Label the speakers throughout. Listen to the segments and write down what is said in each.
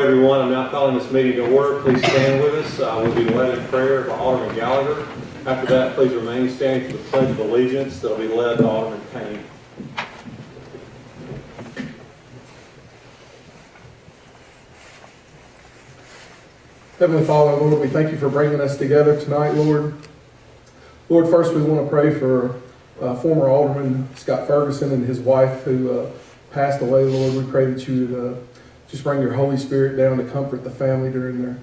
Speaker 1: Everyone, I'm now calling this meeting to order. Please stand with us. We'll be led in prayer by Alderman Gallagher. After that, please remain standing for the Pledge of Allegiance that will be led by Alderman Payne.
Speaker 2: Heavenly Father, Lord, we thank you for bringing us together tonight, Lord. Lord, first we want to pray for former Alderman Scott Ferguson and his wife who passed away, Lord. We pray that you would just bring your Holy Spirit down to comfort the family during their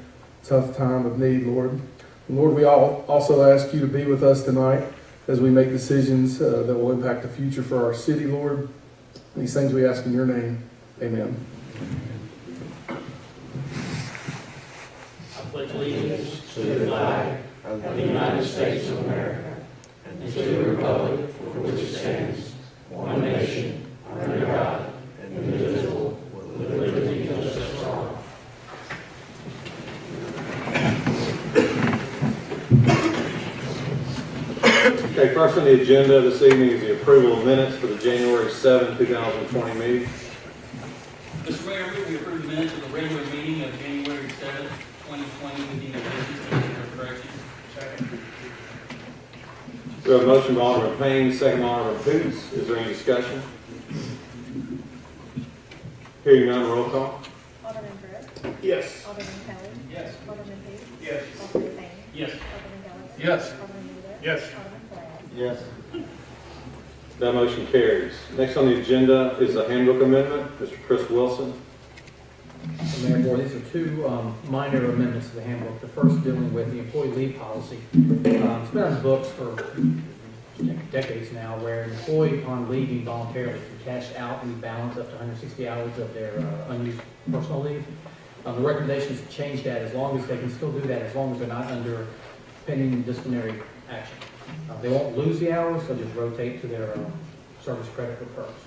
Speaker 2: tough time of need, Lord. And Lord, we also ask you to be with us tonight as we make decisions that will impact the future for our city, Lord. These things we ask in your name. Amen.
Speaker 3: I pledge allegiance to the flag of the United States of America and to the republic for which it stands, one nation, under God, indivisible, with liberty and justice for all.
Speaker 1: Okay, first on the agenda this evening is the approval of minutes for the January 7, 2020 meeting.
Speaker 4: Mr. Mayor, I move we approve the minutes of the regular meeting of January 7th, 2020 with the additions and corrections. Second.
Speaker 1: We have a motion by Alderman Payne, second by Alderman Hoots. Is there any discussion? Hearing none, roll call.
Speaker 5: Alderman Brooks.
Speaker 2: Yes.
Speaker 5: Alderman Kelly.
Speaker 4: Yes.
Speaker 5: Alderman Hoots.
Speaker 4: Yes.
Speaker 5: Alderman Payne.
Speaker 4: Yes.
Speaker 5: Alderman Gallagher.
Speaker 2: Yes.
Speaker 5: Alderman Wheeler.
Speaker 2: Yes.
Speaker 5: Alderman Flores.
Speaker 1: Yes. That motion carries. Next on the agenda is the handbook amendment. Mr. Chris Wilson.
Speaker 6: Mayor Board, these are two minor amendments to the handbook. The first dealing with the employee leave policy. It's been on the books for decades now, where an employee upon leaving voluntarily can cash out and balance up to 160 hours of their unused personal leave. The recommendation is to change that as long as they can still do that, as long as they're not under pending disciplinary action. They won't lose the hours, they'll just rotate to their service credit for perks.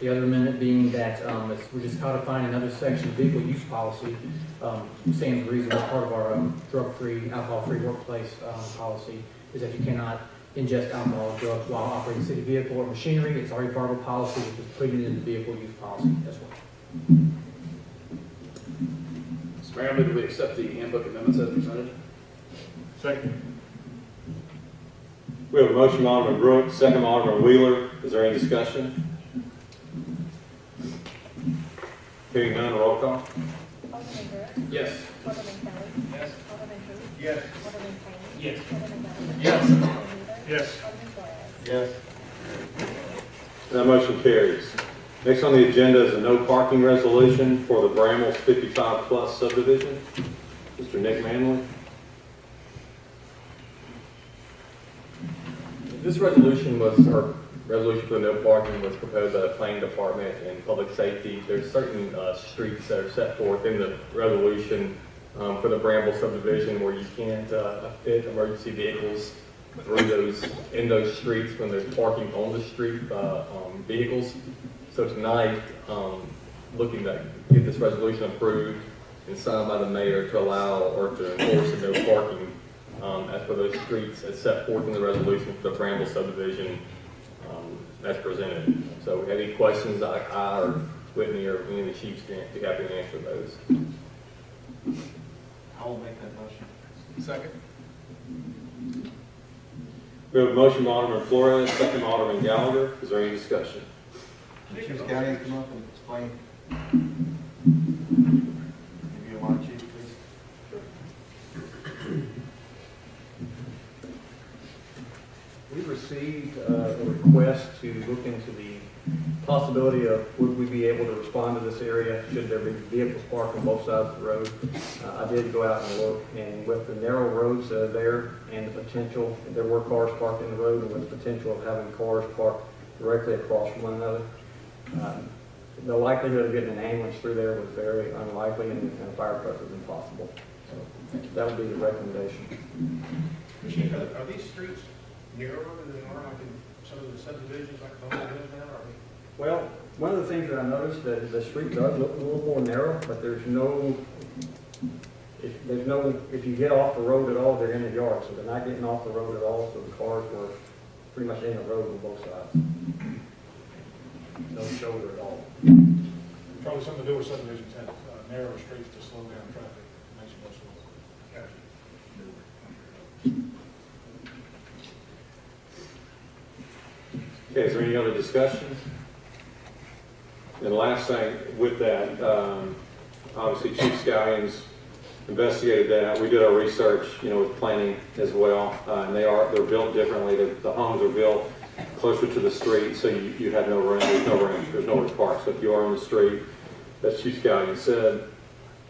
Speaker 6: The other amendment being that we're just codifying another section of vehicle use policy. Stands to reason as part of our drug-free, alcohol-free workplace policy is that you cannot ingest alcohol or drugs while operating city vehicle or machinery. It's already part of a policy, which is putting it in the vehicle use policy as well.
Speaker 7: Mr. Mayor, I move that we accept the handbook amendments as presented.
Speaker 2: Second.
Speaker 1: We have a motion by Alderman Brooks, second by Alderman Wheeler. Is there any discussion? Hearing none, roll call.
Speaker 5: Alderman Brooks.
Speaker 7: Yes.
Speaker 5: Alderman Kelly.
Speaker 4: Yes.
Speaker 5: Alderman Hoots.
Speaker 4: Yes.
Speaker 5: Alderman Payne.
Speaker 4: Yes.
Speaker 5: Alderman Gallagher.
Speaker 7: Yes.
Speaker 5: Alderman Wheeler.
Speaker 2: Yes.
Speaker 5: Alderman Flores.
Speaker 1: Yes. That motion carries. Next on the agenda is a no parking resolution for the Brambles 55 Plus subdivision. Mr. Nick Manley.
Speaker 8: This resolution resolution for no parking was proposed by the planning department and public safety. There's certain streets that are set forth in the resolution for the Bramble subdivision where you can't fit emergency vehicles in those streets when there's parking on the street vehicles. So tonight, looking to get this resolution approved and signed by the mayor to allow or to enforce the no parking as for those streets as set forth in the resolution for the Bramble subdivision as presented. So if you have any questions, I or Whitney or any of the chiefs can be happy to answer those.
Speaker 3: I will make that motion.
Speaker 2: Second.
Speaker 1: We have a motion by Alderman Flores, second by Alderman Gallagher. Is there any discussion?
Speaker 3: Chief County, come up and explain. Give you a line, Chief, please.
Speaker 6: We received a request to look into the possibility of would we be able to respond to this area should there be vehicles parked on both sides of the road. I did go out and look, and with the narrow roads there and the potential, there were cars parked in the road, and with the potential of having cars parked directly across from one another, the likelihood of getting an ambulance through there was very unlikely, and a fire truck was impossible. So that would be the recommendation.
Speaker 9: Chief, are these streets narrower than they are like in some of the subdivisions like Bowman Hills now? Are they?
Speaker 6: Well, one of the things that I noticed that the street does look a little more narrow, but there's no, if you get off the road at all, they're in the yard, so they're not getting off the road at all, so the cars were pretty much in the road on both sides. No shoulder at all.
Speaker 9: Probably something to do with subdivision 10. narrower streets to slow down traffic, makes more sense.
Speaker 1: Okay, is there any other discussion? And the last thing with that, obviously Chief Scallions investigated that. We did our research, with planning as well, and they're built differently. The homes are built closer to the street, so you have no room. There's nowhere to park. So if you are in the street, as Chief Scallions said,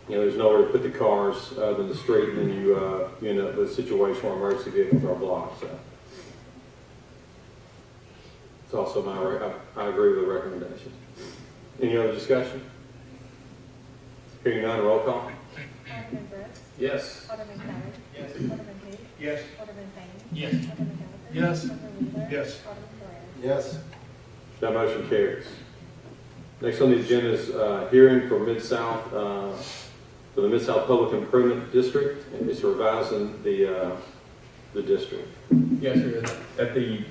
Speaker 1: there's nowhere to put the cars other than the street, and then you end up with a situation where emergency vehicles are blocked. So it's also I agree with the recommendation. Any other discussion? Hearing none, roll call.
Speaker 5: Alderman Brooks.
Speaker 7: Yes.
Speaker 5: Alderman Kelly.
Speaker 9: Yes.
Speaker 5: Alderman who?
Speaker 9: Yes.
Speaker 5: Alderman Payne.
Speaker 4: Yes.
Speaker 5: Alderman Gallagher.
Speaker 2: Yes.
Speaker 5: Alderman Wheeler.
Speaker 9: Yes.
Speaker 5: Alderman Flores.
Speaker 2: Yes.
Speaker 1: That motion carries. Next on the agenda is hearing for Mid-South, for the Mid-South Public Improvement District, and it's revising the district.
Speaker 8: Yes, sir. At the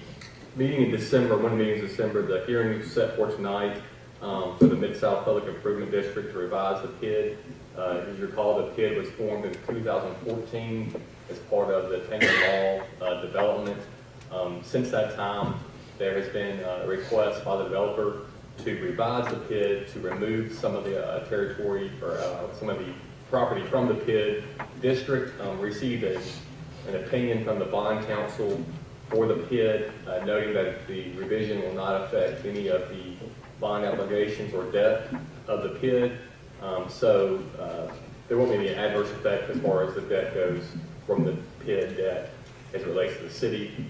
Speaker 8: meeting in December, one meeting in December, the hearing is set for tonight for the Mid-South Public Improvement District to revise the PID. As you recall, the PID was formed in 2014 as part of the Tanker Mall development. Since that time, there has been a request by the developer to revise the PID to remove some of the territory or some of the property from the PID district. Received an opinion from the bond council for the PID, noting that the revision will not affect any of the bond obligations or debt of the PID. So there won't be any adverse effect as far as the debt goes from the PID debt as it relates to the city.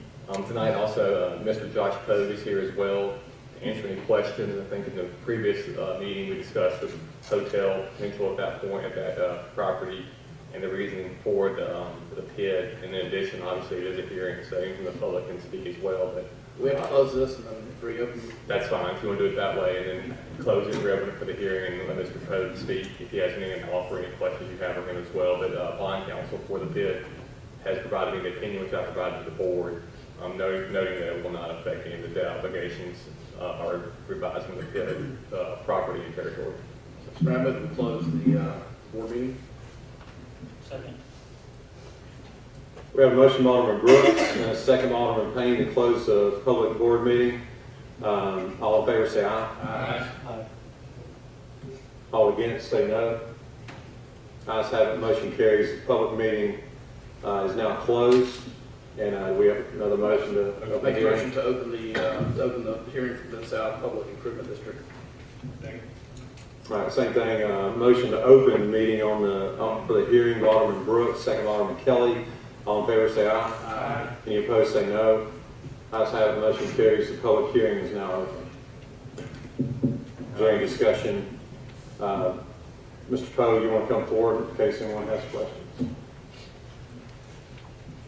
Speaker 8: Tonight also, Mr. Josh Pogue is here as well to answer any questions. I think in the previous meeting we discussed the hotel potential at that point at that property and the reasoning for the PID. And in addition, obviously it is a hearing, so anyone from the public can speak as well. But
Speaker 7: We have to close this and then reopen.
Speaker 8: that's fine if you want to do it that way, and then close it, reopen it for the hearing, and let Mr. Pogue speak if he has anything to offer, any questions you have for him as well. But bond counsel for the PID has provided me the opinion which I provided to the board, noting that it will not affect any of the debt obligations or revising the PID property and territory.
Speaker 7: So I move to close the board meeting.
Speaker 4: Second.
Speaker 1: We have a motion by Alderman Brooks and a second by Alderman Payne to close the public board meeting. All in favor say aye.
Speaker 4: Aye.
Speaker 1: All against say no. Ayes have it, motion carries. The public meeting is now closed, and we have another motion to open the
Speaker 7: Make a
Speaker 1: hearing.
Speaker 7: motion to open the hearing for the South Public Improvement District.
Speaker 1: All right, same thing, motion to open the meeting for the hearing by Alderman Brooks, second by Alderman Kelly. All in favor say aye.
Speaker 7: Aye.
Speaker 1: Any opposed say no. Ayes have it, motion carries. The public hearing is now open. Is there any discussion? Mr. Poe, you want to come forward in case anyone has questions?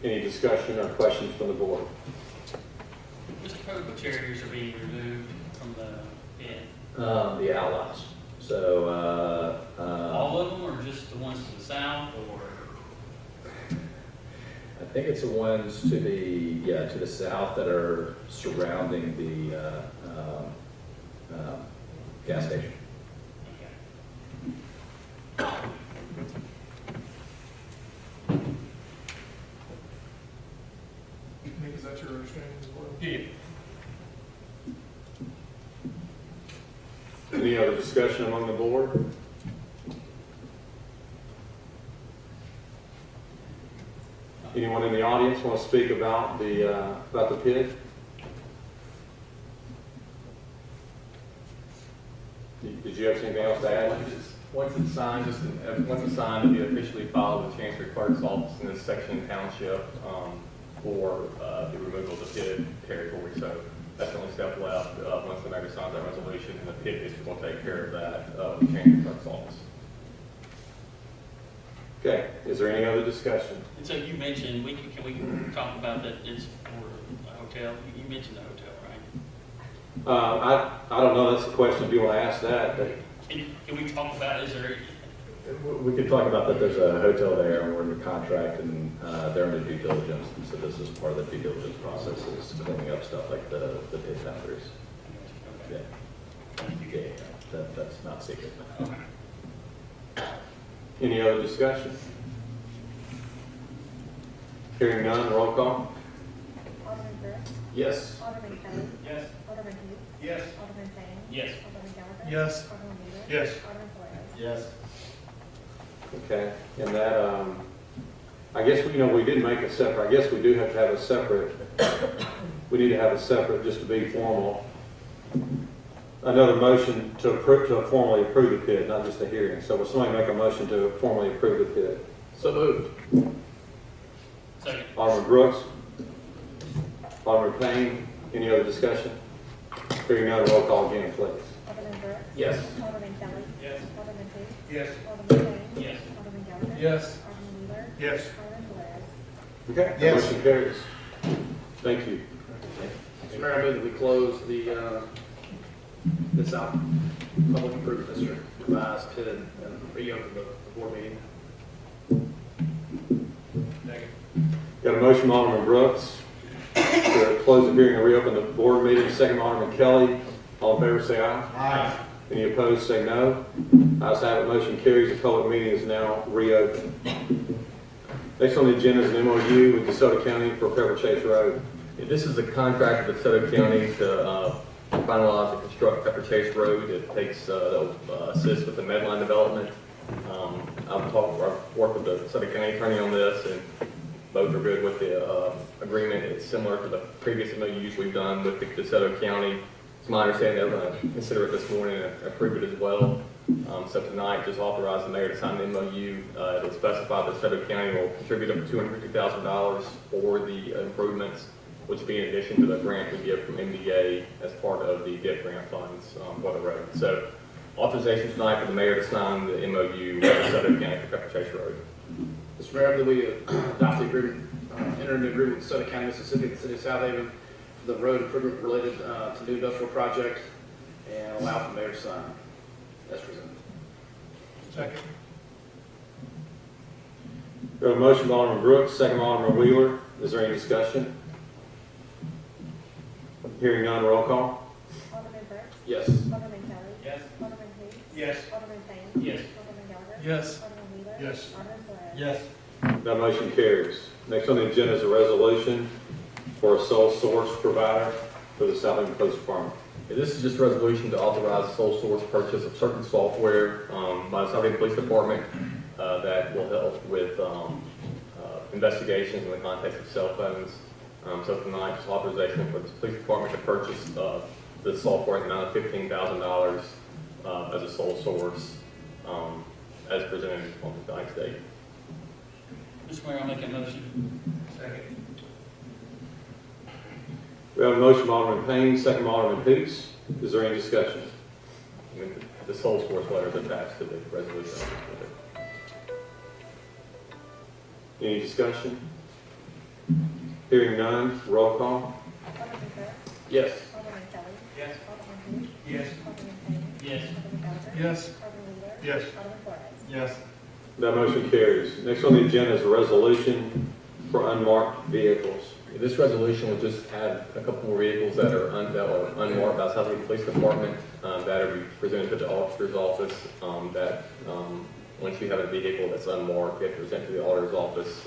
Speaker 1: Any discussion or questions from the board?
Speaker 4: Mr. Pogue, what charities are being removed from the PID?
Speaker 10: The outlets. So,
Speaker 4: All of them, or just the ones to the south, or?
Speaker 10: I think it's the ones to the south that are surrounding the gas station.
Speaker 2: Nick, is that your understanding as well?
Speaker 4: Yeah.
Speaker 1: Any other discussion among the board? Anyone in the audience want to speak about the PID? Did you have anything else to add?
Speaker 8: Once it's signed, it'll be officially filed with the Chancery Clerk's office in this section township for the removal of the PID territory. So that's the only step left. Once the mayor signs that resolution, and the PID district will take care of that with the Chancery Clerk's office.
Speaker 1: Okay, is there any other discussion?
Speaker 4: And so you mentioned, can we talk about that it's for a hotel? You mentioned the hotel, right?
Speaker 1: I don't know, that's the question, if you want to ask that, but
Speaker 4: Can we talk about, is there,
Speaker 10: We could talk about that. There's a hotel there, and we're under contract, and they're under due diligence. And so this is part of the due diligence process, is cleaning up stuff like the PID boundaries. Yeah, that's not secret.
Speaker 4: okay.
Speaker 1: Any other discussion? Hearing none, roll call.
Speaker 5: Alderman Brooks.
Speaker 7: Yes.
Speaker 5: Alderman Kelly.
Speaker 4: Yes.
Speaker 5: Alderman Hoots.
Speaker 9: Yes.
Speaker 5: Alderman Payne.
Speaker 4: Yes.
Speaker 5: Alderman Gallagher.
Speaker 7: Yes.
Speaker 5: Alderman Wheeler.
Speaker 9: Yes.
Speaker 5: Alderman Flores.
Speaker 7: Yes.
Speaker 1: Okay, and that, I guess, we didn't make a separate, I guess we do have to have a separate, we need to have a separate, just to be formal. Another motion to approve, to formally approve the PID, not just a hearing. So will somebody make a motion to formally approve the PID?
Speaker 7: So moved.
Speaker 4: Second.
Speaker 1: Alderman Brooks? Alderman Payne? Any other discussion? Hearing none, roll call again, please.
Speaker 5: Alderman Brooks.
Speaker 7: Yes.
Speaker 5: Alderman Kelly.
Speaker 4: Yes.
Speaker 5: Alderman Hoots.
Speaker 9: Yes.
Speaker 5: Alderman Payne.
Speaker 4: Yes.
Speaker 5: Alderman Gallagher.
Speaker 7: Yes.
Speaker 5: Alderman Wheeler.
Speaker 9: Yes.
Speaker 5: Alderman Flores.
Speaker 1: Okay.
Speaker 9: Yes.
Speaker 1: Motion carries. Thank you.
Speaker 7: Mr. Mayor, I move that we close the, South Public Improvement District revised PID and reopen the board meeting.
Speaker 1: Got a motion, from Alderman Brooks, to close the hearing and reopen the board meeting. Second, Alderman Kelly. All in favor, say aye.
Speaker 9: Aye.
Speaker 1: Any opposed, say no. Ayes have it, motion carries. The public meeting is now reopened. Next on the agenda is an MOU with DeSoto County for Pepper Chase Road.
Speaker 8: This is a contract with DeSoto County to finalize and construct Pepper Chase Road. It takes, they'll assist with the Medline development. I've worked with the DeSoto County attorney on this, and both are good with the agreement. It's similar to the previous MOUs we've done with the DeSoto County. It's my understanding they're going to consider it this morning and approve it as well. So tonight, just authorize the mayor to sign the MOU. It'll specify that DeSoto County will contribute up to $250,000 for the improvements, which will be in addition to the grant we get from MDA as part of the DIP grant funds for the road. So authorization tonight for the mayor to sign the MOU with DeSoto County for Pepper Chase Road.
Speaker 7: Mr. Mayor, I move that we adopt the agreement, enter into agreement with DeSoto County, Mississippi, and the City of Southaven for the road improvement related to new industrial project, and allow for the mayor to sign as presented.
Speaker 9: Second.
Speaker 1: We have a motion by Alderman Brooks, second by Alderman Wheeler. Is there any discussion? Hearing none, roll call.
Speaker 5: Alderman Brooks.
Speaker 7: Yes.
Speaker 5: Alderman Kelly.
Speaker 4: Yes.
Speaker 5: Alderman Hoots.
Speaker 9: Yes.
Speaker 5: Alderman Payne.
Speaker 4: Yes.
Speaker 5: Alderman Gallagher.
Speaker 7: Yes.
Speaker 5: Alderman Wheeler.
Speaker 9: Yes.
Speaker 5: Alderman Flores.
Speaker 9: Yes.
Speaker 1: That motion carries. Next on the agenda is a resolution for a sole source provider for the Southaven Police Department.
Speaker 8: This is just a resolution to authorize sole source purchase of certain software by the Southaven Police Department that will help with investigations in the context of cell phones. So tonight, just authorization for the police department to purchase the software at the amount of $15,000 as a sole source, as presented on tonight's date.
Speaker 4: Mr. Mayor, I'll make a motion.
Speaker 9: Second.
Speaker 1: We have a motion by Alderman Payne, second by Alderman Hoots. Is there any discussion?
Speaker 8: I mean, the sole source letter is attached to the resolution.
Speaker 1: Any discussion? Hearing none, roll call.
Speaker 5: Alderman Brooks.
Speaker 7: Yes.
Speaker 5: Alderman Kelly.
Speaker 4: Yes.
Speaker 5: Alderman Hoots.
Speaker 9: Yes.
Speaker 5: Alderman Payne.
Speaker 4: Yes.
Speaker 5: Alderman Gallagher.
Speaker 7: Yes.
Speaker 5: Alderman Wheeler.
Speaker 9: Yes.
Speaker 5: Alderman Flores.
Speaker 7: Yes.
Speaker 1: That motion carries. Next on the agenda is a resolution for unmarked vehicles.
Speaker 8: This resolution will just add a couple more vehicles that are unmarked by the Southaven Police Department that are presented to the auditor's office. Once you have a vehicle that's unmarked, you have to present to the auditor's office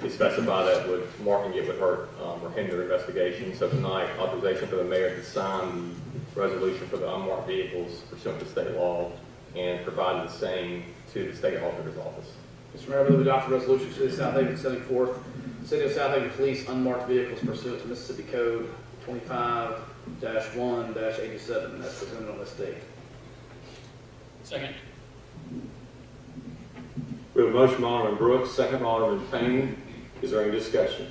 Speaker 8: to specify that would marking it would hurt or hinder investigation. So tonight, authorization for the mayor to sign the resolution for the unmarked vehicles pursuant to state law and provide the same to the state auditor's office.
Speaker 7: Mr. Mayor, I move to adopt the resolution to the City of Southaven setting forth City of Southaven Police unmarked vehicles pursuant to Mississippi Code 25-1-87 as presented on this date.
Speaker 4: Second.
Speaker 1: We have a motion by Alderman Brooks, second by Alderman Payne. Is there any discussion?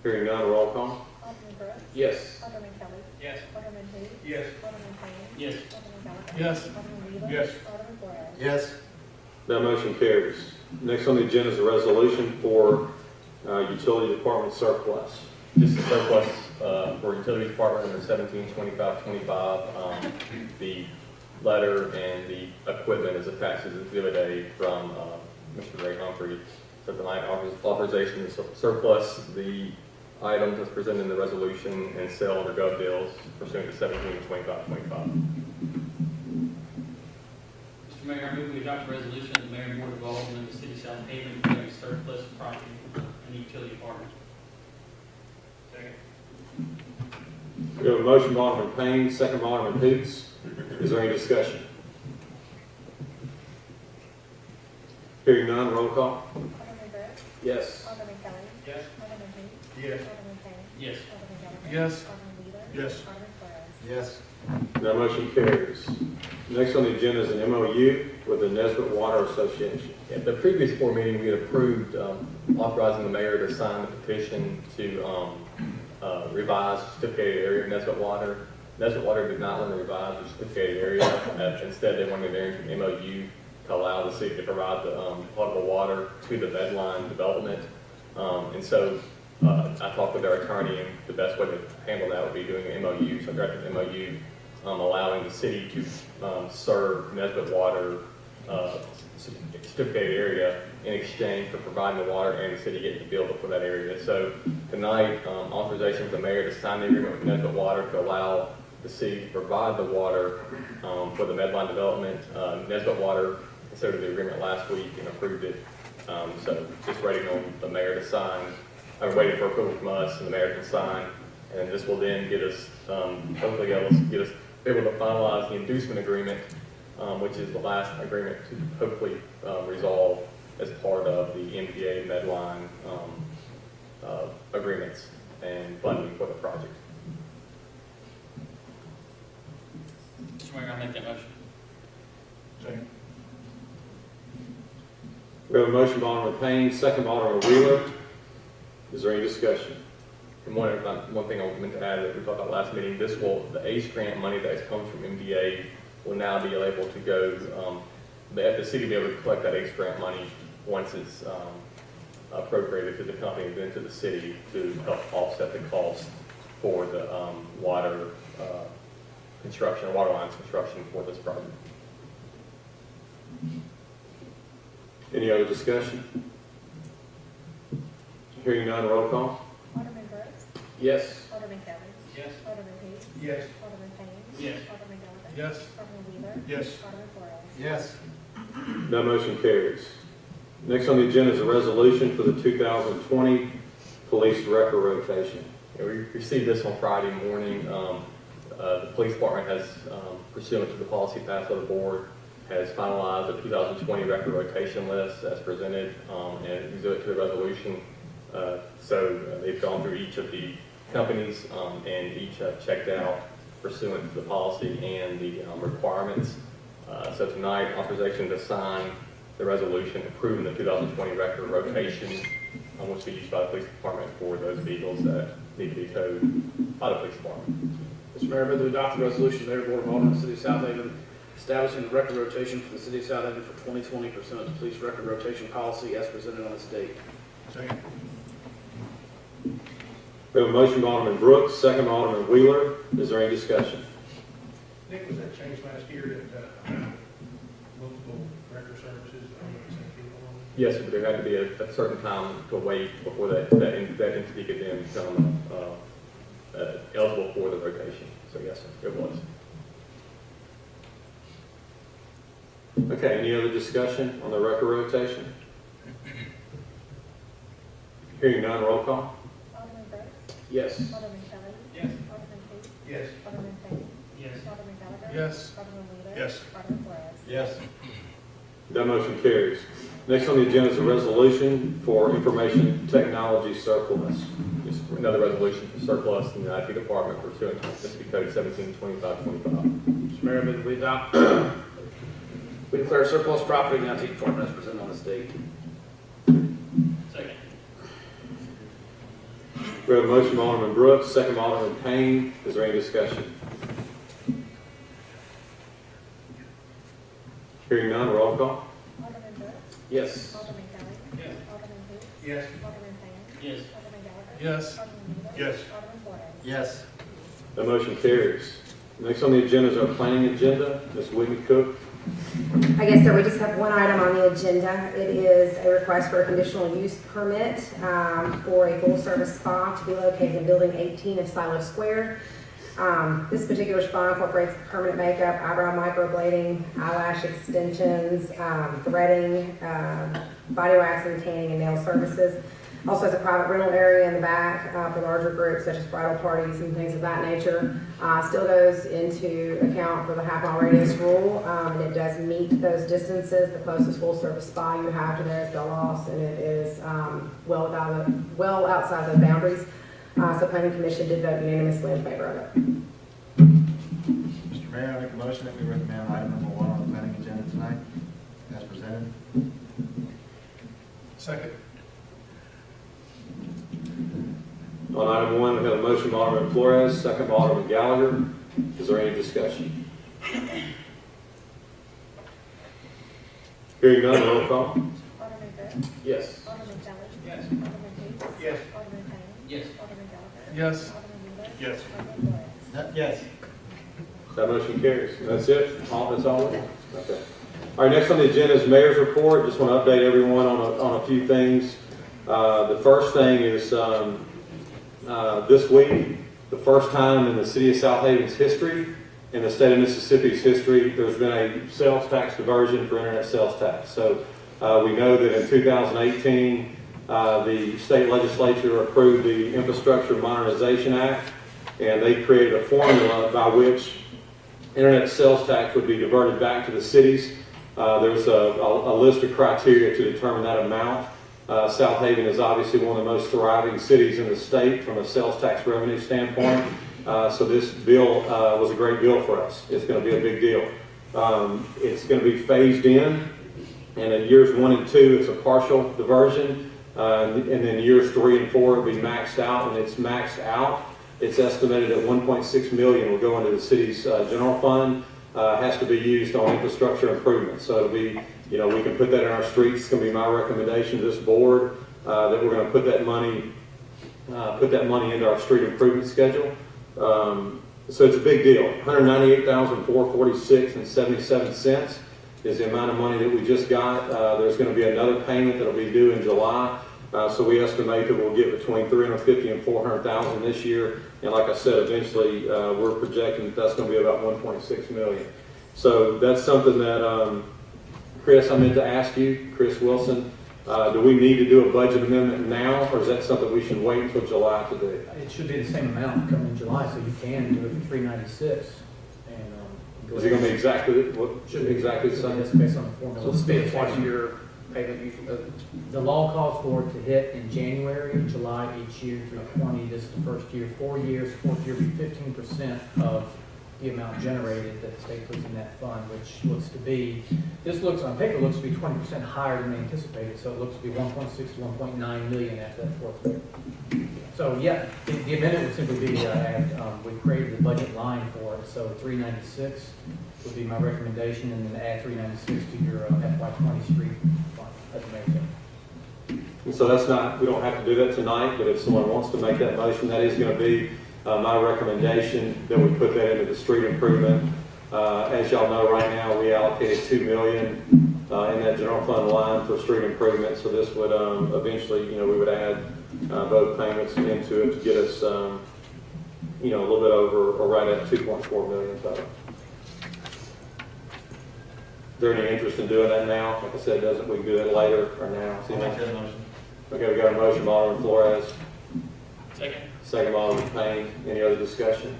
Speaker 1: Hearing none, roll call.
Speaker 5: Alderman Brooks.
Speaker 7: Yes.
Speaker 5: Alderman Kelly.
Speaker 4: Yes.
Speaker 5: Alderman Hoots.
Speaker 9: Yes.
Speaker 5: Alderman Payne.
Speaker 4: Yes.
Speaker 5: Alderman Gallagher.
Speaker 7: Yes.
Speaker 5: Alderman Wheeler.
Speaker 9: Yes.
Speaker 5: Alderman Flores.
Speaker 7: Yes.
Speaker 1: That motion carries. Next on the agenda is a resolution for utility department surplus.
Speaker 8: This is surplus for utility department under 172525. The letter and the equipment is attached as Exhibit A from Mr. Ray Humphrey. So tonight, authorization is surplus the items as presented in the resolution and sell under gov deals pursuant to 172525.
Speaker 4: Mr. Mayor, I move we adopt a resolution of the Mayor and Board of Aldermen of the City of Southaven declaring surplus property in the utility department.
Speaker 9: Second.
Speaker 1: We have a motion by Alderman Payne, second by Alderman Hoots. Is there any discussion? Hearing none, roll call.
Speaker 5: Alderman Brooks.
Speaker 7: Yes.
Speaker 5: Alderman Kelly.
Speaker 9: Yes.
Speaker 5: Alderman Hoots.
Speaker 9: Yes.
Speaker 5: Alderman Payne.
Speaker 4: Yes.
Speaker 5: Alderman Gallagher.
Speaker 2: Yes.
Speaker 5: Alderman Wheeler.
Speaker 9: Yes.
Speaker 5: Alderman Flores.
Speaker 9: Yes.
Speaker 1: That motion carries. Next on the agenda is an MOU with the Nesbit Water Association.
Speaker 8: At the previous board meeting, we had approved authorizing the mayor to sign the petition to revise certificated area of Nesbit Water. Nesbit Water did not want to revise the certificated area. Instead, they wanted to enter into an MOU to allow the city to provide the potable water to the Medline development. And so I talked with our attorney, and the best way to handle that would be doing an MOU. So I drafted an MOU allowing the city to serve Nesbit Water certificated area in exchange for providing the water and the city getting the bill for that area. So tonight, authorization for the mayor to sign the agreement with Nesbit Water to allow the city to provide the water for the Medline development. Nesbit Water considered the agreement last week and approved it. So just waiting on the mayor to sign. I'm waiting for approval from us and the mayor can sign. And this will then get us, hopefully get us able to finalize the inducement agreement, which is the last agreement to hopefully resolve as part of the MDA Medline agreements and funding for the project.
Speaker 4: Mr. Mayor, I make that motion.
Speaker 9: Second.
Speaker 1: We have a motion by Alderman Payne, second by Alderman Wheeler. Is there any discussion?
Speaker 8: And one thing I meant to add that we talked about last meeting, the ACE grant money that comes from MDA will now be able to go, the city will be able to collect that ACE grant money once it's appropriated to the company and then to the city to help offset the cost for the water construction, water lines construction for this project.
Speaker 1: Any other discussion? Hearing none, roll call.
Speaker 5: Alderman Brooks.
Speaker 7: Yes.
Speaker 5: Alderman Kelly.
Speaker 9: Yes.
Speaker 5: Alderman Hoots.
Speaker 9: Yes.
Speaker 5: Alderman Payne.
Speaker 4: Yes.
Speaker 5: Alderman Gallagher.
Speaker 9: Yes.
Speaker 5: Alderman Wheeler.
Speaker 9: Yes.
Speaker 5: Alderman Flores.
Speaker 9: Yes.
Speaker 1: That motion carries. Next on the agenda is a resolution for the 2020 police record rotation.
Speaker 8: Yeah, we received this on Friday morning. The police department has, pursuant to the policy passed by the board, has finalized the 2020 record rotation list as presented and exhibit to the resolution. So they've gone through each of the companies and each have checked out pursuant to the policy and the requirements. So tonight, authorization to sign the resolution approving the 2020 record rotation, which will be used by the police department for those vehicles that need to be towed by the police department.
Speaker 7: Mr. Mayor, I move to adopt the resolution of the Mayor and Board of Aldermen of the City of Southaven establishing the record rotation for the City of Southaven for 2020 pursuant to police record rotation policy as presented on this date.
Speaker 9: Second.
Speaker 1: We have a motion by Alderman Brooks, second by Alderman Wheeler. Is there any discussion?
Speaker 9: Nick, was that changed last year that multiple record services owned the same people on it?
Speaker 8: Yes, but there had to be a certain time to wait before that entity could then become eligible for the rotation. So yes, sir, it was.
Speaker 1: Okay, any other discussion on the record rotation? Hearing none, roll call.
Speaker 5: Alderman Brooks.
Speaker 7: Yes.
Speaker 5: Alderman Kelly.
Speaker 9: Yes.
Speaker 5: Alderman Hoots.
Speaker 9: Yes.
Speaker 5: Alderman Payne.
Speaker 4: Yes.
Speaker 5: Alderman Gallagher.
Speaker 9: Yes.
Speaker 5: Alderman Wheeler.
Speaker 9: Yes.
Speaker 5: Alderman Flores.
Speaker 9: Yes.
Speaker 1: That motion carries. Next on the agenda is a resolution for information technology surplus.
Speaker 8: Just another resolution for surplus in the IT department pursuant to Mississippi Code 172525.
Speaker 7: Mr. Mayor, I move we adopt, we declare surplus property in the IT department as presented on this date.
Speaker 4: Second.
Speaker 1: We have a motion by Alderman Brooks, second by Alderman Payne. Is there any discussion? Hearing none, roll call.
Speaker 5: Alderman Brooks.
Speaker 7: Yes.
Speaker 5: Alderman Kelly.
Speaker 9: Yes.
Speaker 5: Alderman Hoots.
Speaker 9: Yes.
Speaker 5: Alderman Payne.
Speaker 4: Yes.
Speaker 5: Alderman Gallagher.
Speaker 9: Yes.
Speaker 5: Alderman Wheeler.
Speaker 9: Yes.
Speaker 5: Alderman Flores.
Speaker 9: Yes.
Speaker 1: That motion carries. Next on the agenda is our planning agenda. Ms. Whitney Cook.
Speaker 11: I guess, sir, we just have one item on the agenda. It is a request for a conditional use permit for a full-service spa to be located in Building 18 of Silo Square. This particular spa incorporates permanent makeup, eyebrow microblading, eyelash extensions, threading, body waxing, tanning, and nail services. Also has a private rental area in the back for larger groups such as bridal parties and things of that nature. Still goes into account for the half-mile radius rule, and it does meet those distances. The closest full-service spa you have to there is Bellows, and it is well outside the boundaries. So Planning Commission did vote unanimously in favor of it.
Speaker 12: Mr. Mayor, I make a motion that we recommend item number 1 on the planning agenda tonight, as presented.
Speaker 9: Second.
Speaker 1: On item 1, we have a motion by Alderman Flores, second by Alderman Gallagher. Is there any discussion? Hearing none, roll call.
Speaker 5: Alderman Hood.
Speaker 7: Yes.
Speaker 5: Alderman Kelly.
Speaker 9: Yes.
Speaker 5: Alderman Hoots.
Speaker 9: Yes.
Speaker 5: Alderman Payne.
Speaker 4: Yes.
Speaker 5: Alderman Gallagher.
Speaker 2: Yes.
Speaker 5: Alderman Wheeler.
Speaker 9: Yes.
Speaker 5: Alderman Flores.
Speaker 12: Yes.
Speaker 1: That motion carries. That's it? That's all? Okay. All right, next on the agenda is Mayor's Report. Just want to update everyone on a few things. The first thing is this week, the first time in the City of Southaven's history, in the state of Mississippi's history, there's been a sales tax diversion for internet sales tax. So we know that in 2018, the state legislature approved the Infrastructure Modernization Act, and they created a formula by which internet sales tax would be diverted back to the cities. There's a list of criteria to determine that amount. Southaven is obviously one of the most thriving cities in the state from a sales tax revenue standpoint. So this bill was a great bill for us. It's going to be a big deal. It's going to be phased in, and in years 1 and 2, it's a partial diversion, and then years 3 and 4 will be maxed out. And it's maxed out, it's estimated at $1.6 million will go into the city's general fund. Has to be used on infrastructure improvements. So it'll be, we can put that in our streets. It's going to be my recommendation to this board that we're going to put that money into our street improvement schedule. So it's a big deal. $198,446.77 is the amount of money that we just got. There's going to be another payment that'll be due in July. So we estimate that we'll get between $350,000 and $400,000 this year. And like I said, eventually we're projecting that that's going to be about $1.6 million. So that's something that, Chris, I meant to ask you, Chris Wilson, do we need to do a budget amendment now, or is that something we should wait until July to do?
Speaker 6: It should be the same amount coming in July, so you can do it for $396. And
Speaker 1: Is it going to be exactly the same?
Speaker 6: That's based on the
Speaker 7: So
Speaker 6: formula.
Speaker 7: this will be a twice-a-year payment usually.
Speaker 6: The law calls for it to hit in January and July each year through 20. This is the first year, 4 years. Fourth year will be 15% of the amount generated that the state puts in that fund, which looks to be, on paper, looks to be 20% higher than they anticipated. So it looks to be 1.6 to 1.9 million after that fourth year. So yeah, the amendment would simply be, we created the budget line for it. So 396 would be my recommendation, and then add 396 to your FY20 street fund. That's amazing.
Speaker 1: And so that's not, we don't have to do that tonight, but if someone wants to make that motion, that is going to be my recommendation that we put that into the street improvement. As y'all know, right now we allocated $2 million in that general fund line for street improvement. So this would eventually, we would add both payments into it to get us, a little bit over or right at 2.4 million total. Is there any interest in doing that now? Like I said, we can do that later or now.
Speaker 12: I'll make that motion.
Speaker 1: Okay, we got a motion by Alderman Flores,
Speaker 4: Second.
Speaker 1: second by Alderman Payne. Any other discussion?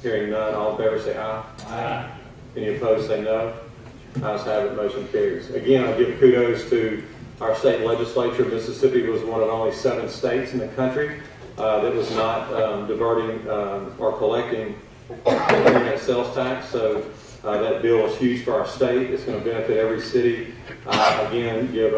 Speaker 1: Hearing none, all in favor say aye.
Speaker 4: Aye.
Speaker 1: Any opposed say no. Ayes have it, motion carries. Again, I give kudos to our state legislature. Mississippi was one of only 7 states in the country that was not diverting or collecting internet sales tax. So that bill is huge for our state. It's going to benefit every city. Again, give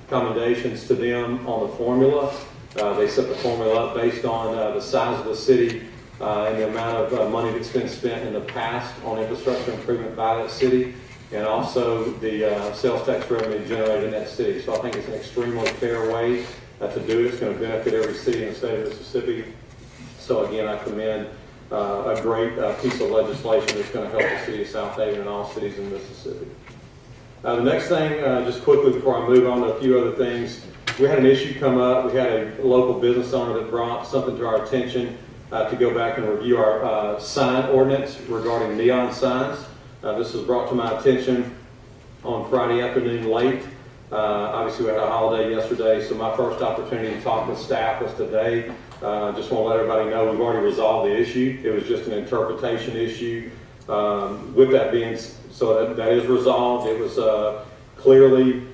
Speaker 1: commendations to them on the formula. They set the formula up based on the size of the city and the amount of money that's been spent in the past on infrastructure improvement by that city, and also the sales tax revenue generated in that city. So I think it's an extremely fair way to do it. It's going to benefit every city in the state of Mississippi. So again, I commend a great piece of legislation that's going to help the city of Southaven and all cities in Mississippi. The next thing, just quickly before I move on to a few other things, we had an issue come up. We had a local business owner that brought something to our attention to go back and review our sign ordinance regarding neon signs. This was brought to my attention on Friday afternoon late. Obviously, we had a holiday yesterday, so my first opportunity to talk with staff was today. Just want to let everybody know we've already resolved the issue. It was just an interpretation issue. With that being, so that is resolved. It was clearly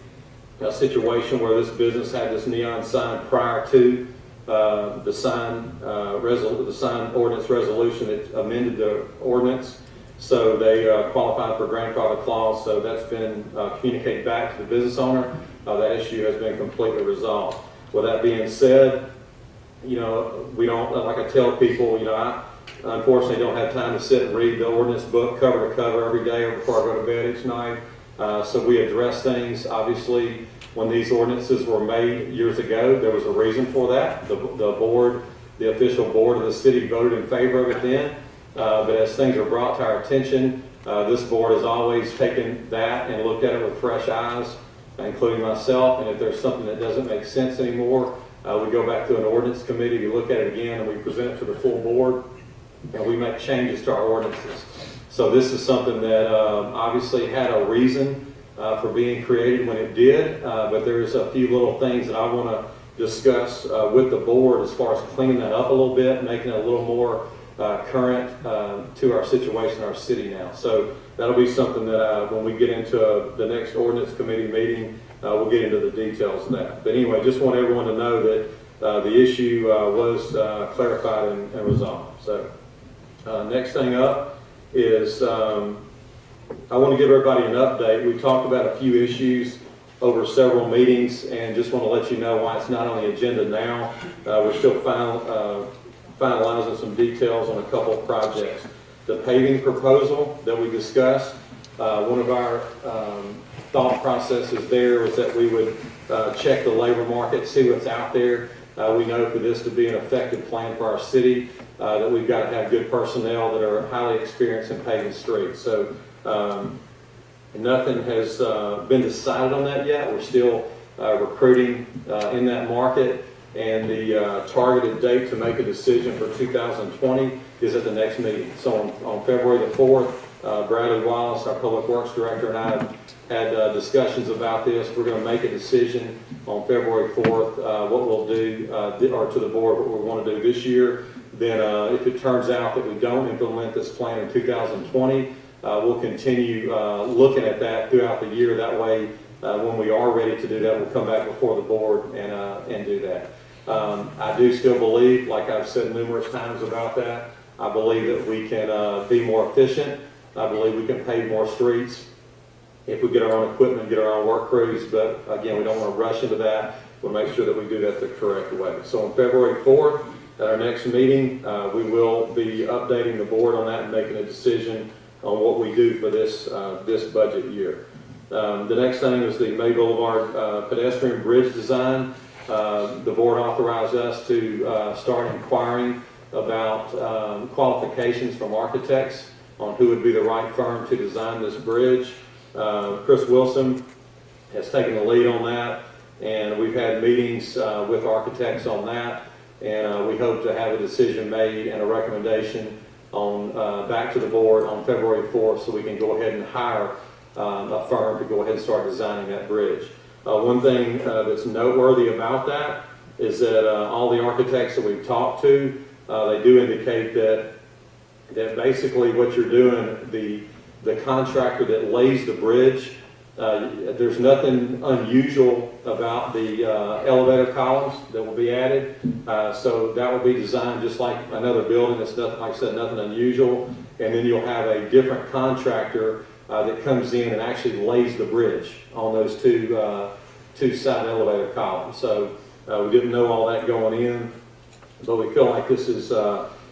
Speaker 1: a situation where this business had this neon sign prior to the sign ordinance resolution that amended the ordinance. So they qualified for grandfather clause. So that's been communicated back to the business owner. That issue has been completely resolved. With that being said, we don't, like I tell people, I unfortunately don't have time to sit and read the ordinance book cover to cover every day before I go to bed each night. So we address things. Obviously, when these ordinances were made years ago, there was a reason for that. The official board of the city voted in favor of it then. But as things are brought to our attention, this board has always taken that and looked at it with fresh eyes, including myself. And if there's something that doesn't make sense anymore, we go back to an ordinance committee, we look at it again, and we present it to the full board, and we make changes to our ordinances. So this is something that obviously had a reason for being created when it did, but there's a few little things that I want to discuss with the board as far as cleaning that up a little bit, making it a little more current to our situation, our city now. So that'll be something that when we get into the next ordinance committee meeting, we'll get into the details of that. But anyway, just want everyone to know that the issue was clarified and resolved. So next thing up is I want to give everybody an update. We talked about a few issues over several meetings, and just want to let you know why it's not on the agenda now. We're still finalizing some details on a couple of projects. The paving proposal that we discussed, one of our thought processes there was that we would check the labor market, see what's out there. We know for this to be an effective plan for our city, that we've got to have good personnel that are highly experienced in paving streets. So nothing has been decided on that yet. We're still recruiting in that market, and the targeted date to make a decision for 2020 is at the next meeting. So on February the 4th, Bradley Wallace, our Public Works Director, and I have had discussions about this. We're going to make a decision on February 4th, what we'll do, or to the board, what we want to do this year. Then if it turns out that we don't implement this plan in 2020, we'll continue looking at that throughout the year. That way, when we are ready to do that, we'll come back before the board and do that. I do still believe, like I've said numerous times about that, I believe that we can be more efficient. I believe we can pave more streets if we get our own equipment, get our own work crews. But again, we don't want to rush into that. We'll make sure that we do that the correct way. So on February 4th, at our next meeting, we will be updating the board on that and making a decision on what we do for this budget year. The next thing is the May Boulevard pedestrian bridge design. The board authorized us to start inquiring about qualifications from architects on who would be the right firm to design this bridge. Chris Wilson has taken the lead on that, and we've had meetings with architects on that, and we hope to have a decision made and a recommendation on back to the board on February 4th, so we can go ahead and hire a firm to go ahead and start designing that bridge. One thing that's noteworthy about that is that all the architects that we've talked to, they do indicate that basically what you're doing, the contractor that lays the bridge, there's nothing unusual about the elevator columns that will be added. So that will be designed just like another building. That's nothing, like I said, nothing unusual. And then you'll have a different contractor that comes in and actually lays the bridge on those two side elevator columns. So we didn't know all that going in, but we feel like this is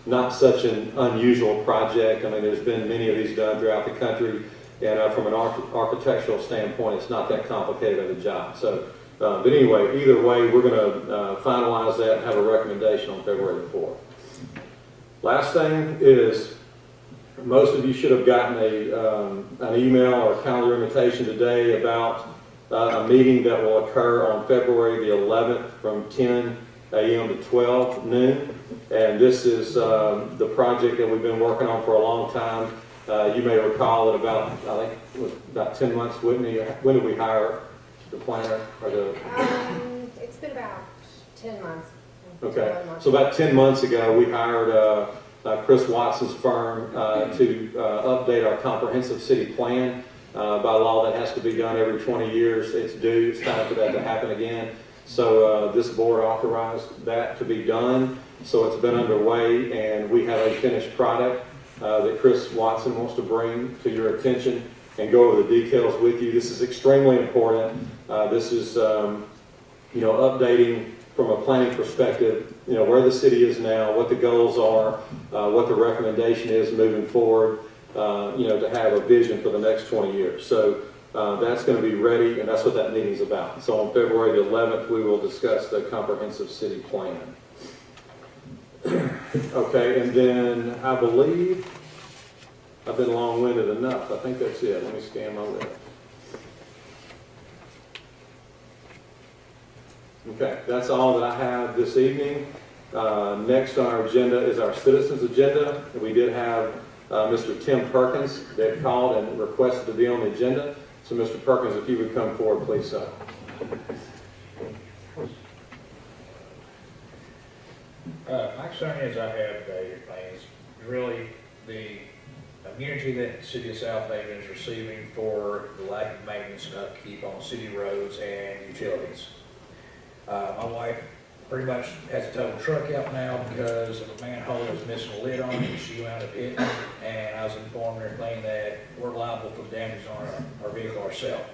Speaker 1: not such an unusual project. I mean, there's been many of these done throughout the country, and from an architectural standpoint, it's not that complicated of a job. So, but anyway, either way, we're going to finalize that and have a recommendation on February the 4th. Last thing is, most of you should have gotten an email or a calendar invitation today about a meeting that will occur on February the 11th from 10 a.m. to 12 noon. And this is the project that we've been working on for a long time. You may recall that I think it was about 10 months, Whitney. When did we hire the planner or the?
Speaker 11: It's been about 10 months.
Speaker 1: Okay, so about 10 months ago, we hired Chris Watson's firm to update our comprehensive city plan. By law, that has to be done every 20 years. It's due. It's time for that to happen again. So this board authorized that to be done. So it's been underway, and we have a finished product that Chris Watson wants to bring to your attention and go over the details with you. This is extremely important. This is, updating from a planning perspective, where the city is now, what the goals are, what the recommendation is moving forward, to have a vision for the next 20 years. So that's going to be ready, and that's what that meeting is about. So on February the 11th, we will discuss the comprehensive city plan. Okay, and then I believe I've been long-winded enough. I think that's it. Let me scan my list. Okay, that's all that I have this evening. Next on our agenda is our citizens agenda. We did have Mr. Tim Perkins that called and requested to be on the agenda. So Mr. Perkins, if you would come forward, please, sir.
Speaker 13: My concern is I have is really the immunity that the City of Southaven is receiving for the lack of maintenance and upkeep on city roads and utilities. My wife pretty much has a total truck out now because of a manhole that's missing a lid on it. She wound up hitting it, and I was informed and everything that we're liable for damage on our vehicle ourselves.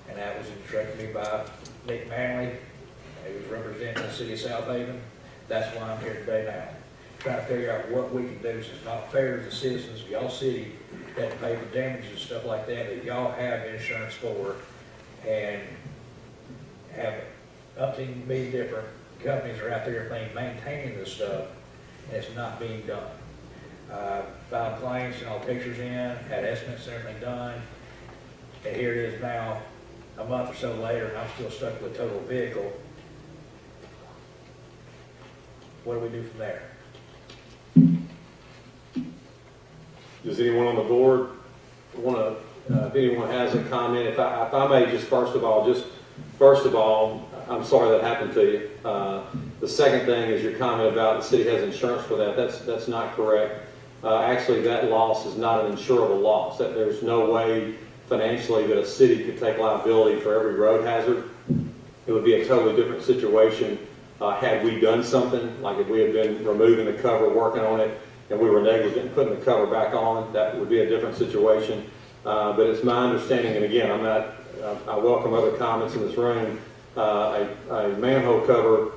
Speaker 13: And that was instructed to me by Nick Manley, who was representing the City of Southaven. That's why I'm here today now, trying to figure out what we can do. It's not fair to the citizens of y'all city that pay for damages and stuff like that y'all have insurance for, and have umpteen million different companies are out there maintaining this stuff, and it's not being done. Filed claims, sent all pictures in, had estimates and everything done, and here it is now, a month or so later, and I'm still stuck with a total vehicle. What do we do from there?
Speaker 1: Does anyone on the board want to, if anyone has a comment, if I may just first of all, I'm sorry that happened to you. The second thing is your comment about the city has insurance for that. That's not correct. Actually, that loss is not an insurable loss. That there's no way financially that a city could take liability for every road hazard. It would be a totally different situation had we done something, like if we had been removing the cover, working on it, and we were negligent in putting the cover back on. That would be a different situation. But it's my understanding, and again, I welcome other comments in this room. A manhole cover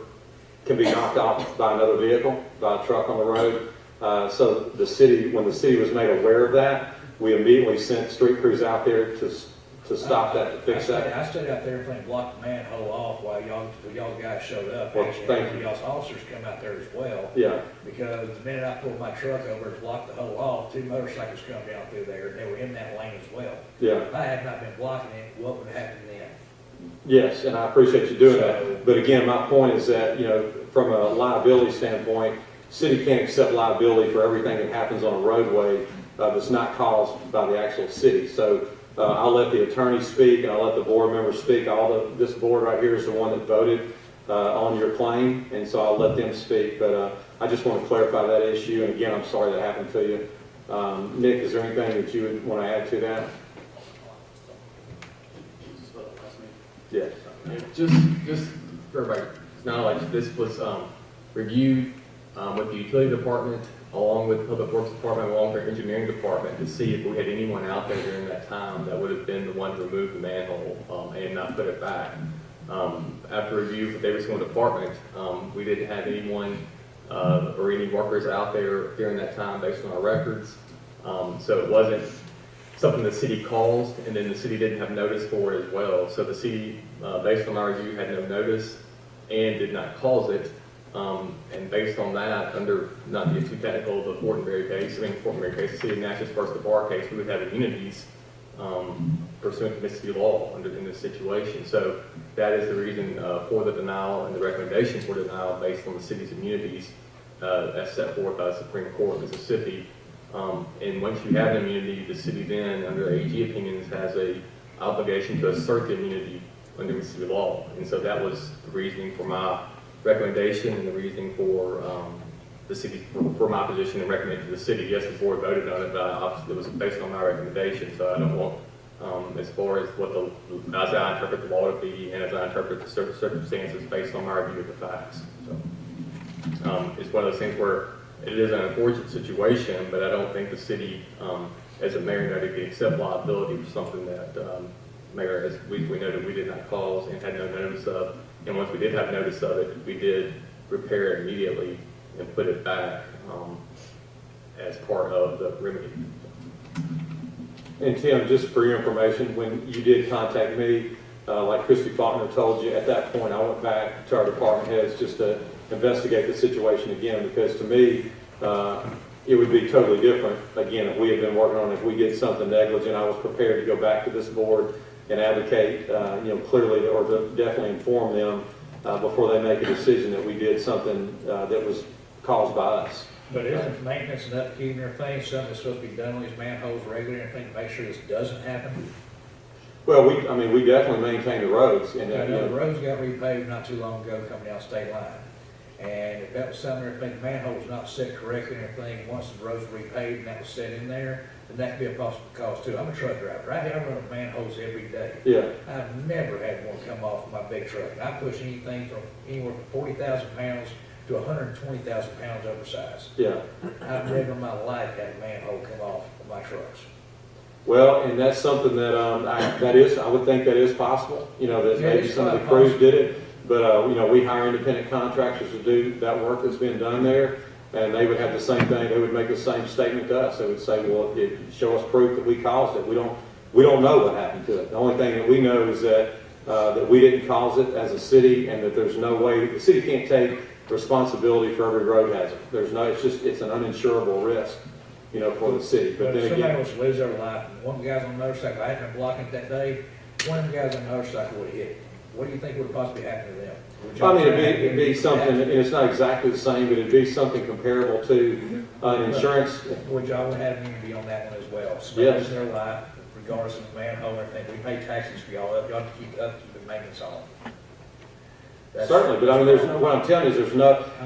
Speaker 1: can be knocked off by another vehicle, by a truck on the road. So the city, when the city was made aware of that, we immediately sent street crews out there to stop that, to fix that.
Speaker 13: I stood out there and blocked the manhole off while y'all guys showed up.
Speaker 1: Well,
Speaker 13: Actually,
Speaker 1: thank you.
Speaker 13: y'all's officers come out there as well.
Speaker 1: Yeah.
Speaker 13: Because the minute I pulled my truck over to block the hole off, 2 motorcycles come down through there, and they were in that lane as well.
Speaker 1: Yeah.
Speaker 13: If I had not been blocking it, what would have happened then?
Speaker 1: Yes, and I appreciate you doing that. But again, my point is that, from a liability standpoint, city can't accept liability for everything that happens on a roadway that's not caused by the actual city. So I'll let the attorney speak, and I'll let the board members speak. This board right here is the one that voted on your claim, and so I'll let them speak. But I just want to clarify that issue, and again, I'm sorry that happened to you. Nick, is there anything that you would want to add to that? Yes.
Speaker 8: Just for everybody, it's not like this was reviewed with the utility department, along with the public works department, along with our engineering department, to see if we had anyone out there during that time that would have been the one to remove the manhole and not put it back. After review with every single department, we didn't have anyone or any workers out there during that time based on our records. So it wasn't something the city caused, and then the city didn't have notice for it as well. So the city, based on our review, had no notice and did not cause it. And based on that, under, not to get too technical, the Fortenberry case, the City of Natchez versus the Barr case, we would have immunities pursuant to Mississippi law in this situation. So that is the reason for the denial and the recommendation for denial based on the city's immunities as set forth by the Supreme Court of Mississippi. And once you have an immunity, the city then, under AG opinions, has a obligation to assert the immunity under Mississippi law. And so that was the reasoning for my recommendation and the reasoning for the city, for my position and recommended to the city. Yes, the board voted on it, but obviously it was based on my recommendation. So I don't want, as far as what as I interpret the law to be and as I interpret the circumstances based on my review of the facts. So it's one of those things where it is an unfortunate situation, but I don't think the city, as a mayor, noted, can accept liability for something that mayor, as we noted, we did not cause and had no notice of. And once we did have notice of it, we did repair it immediately and put it back as part of the remedy.
Speaker 1: And Tim, just for your information, when you did contact me, like Christy Faulkner told you, at that point I went back to our department heads just to investigate the situation again, because to me, it would be totally different. Again, if we had been working on it, if we did something negligent, I was prepared to go back to this board and advocate, clearly, or to definitely inform them before they make a decision that we did something that was caused by us.
Speaker 13: But isn't maintenance and upkeep and everything something that's supposed to be done on these manholes regularly and everything to make sure this doesn't happen?
Speaker 1: Well, we definitely maintain the roads, and
Speaker 13: The roads got repaved not too long ago coming down state line. And if that was something, if the manhole was not set correctly and everything, once the roads were repaved and that was set in there, then that could be a possible cause too. I'm a truck driver. I run manholes every day.
Speaker 1: Yeah.
Speaker 13: I've never had one come off of my big truck. And I push anything from anywhere from 40,000 pounds to 120,000 pounds oversized.
Speaker 1: Yeah.
Speaker 13: I've never in my life had a manhole come off of my trucks.
Speaker 1: Well, and that's something that I would think that is possible. That
Speaker 13: Yeah,
Speaker 1: maybe
Speaker 13: it's
Speaker 1: some of the
Speaker 13: quite
Speaker 1: crews
Speaker 13: possible.
Speaker 1: did it, but we hire independent contractors to do that work that's been done there, and they would have the same thing. They would make the same statement to us. They would say, "Well, show us proof that we caused it." We don't know what happened to it. The only thing that we know is that we didn't cause it as a city, and that there's no way the city can't take responsibility for every road hazard. It's an uninsurable risk, for the city. But
Speaker 13: But
Speaker 1: then
Speaker 13: if somebody
Speaker 1: again,
Speaker 13: was to lose their life, and one of the guys on the motorcycle, I had been blocking it that day, one of the guys on the motorcycle would have hit him. What do you think would have possibly happened to them? Would y'all try to
Speaker 1: it'd be
Speaker 13: get
Speaker 1: something,
Speaker 13: that?
Speaker 1: and it's not exactly the same, but it'd be something comparable to insurance.
Speaker 13: Would y'all would have immunity on that one as well? Somebody
Speaker 1: Yes.
Speaker 13: loses their life, regardless of the manhole or anything, we pay taxes for y'all have to keep upkeep and maintenance on it.
Speaker 1: Certainly, but what I'm telling you is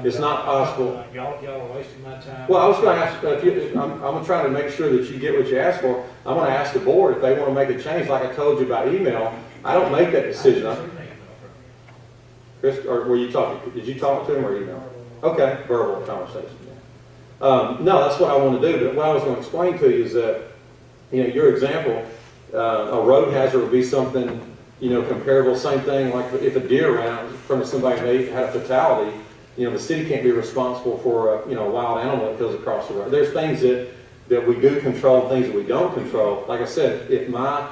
Speaker 1: it's not possible.
Speaker 13: Y'all are wasting my time.
Speaker 1: Well, I was going to ask, I'm going to try to make sure that you get what you asked for. I'm going to ask the board if they want to make a change, like I told you about email. I don't make that decision. Chris, or were you talking, did you talk to him or email? Okay, verbal conversation. No, that's what I want to do, but what I was going to explain to you is that, your example, a road hazard would be something, comparable, same thing, like if a deer ran out in front of somebody and they had a fatality, the city can't be responsible for a wild animal that goes across the road. There's things that we do control, things that we don't control. Like I said, if my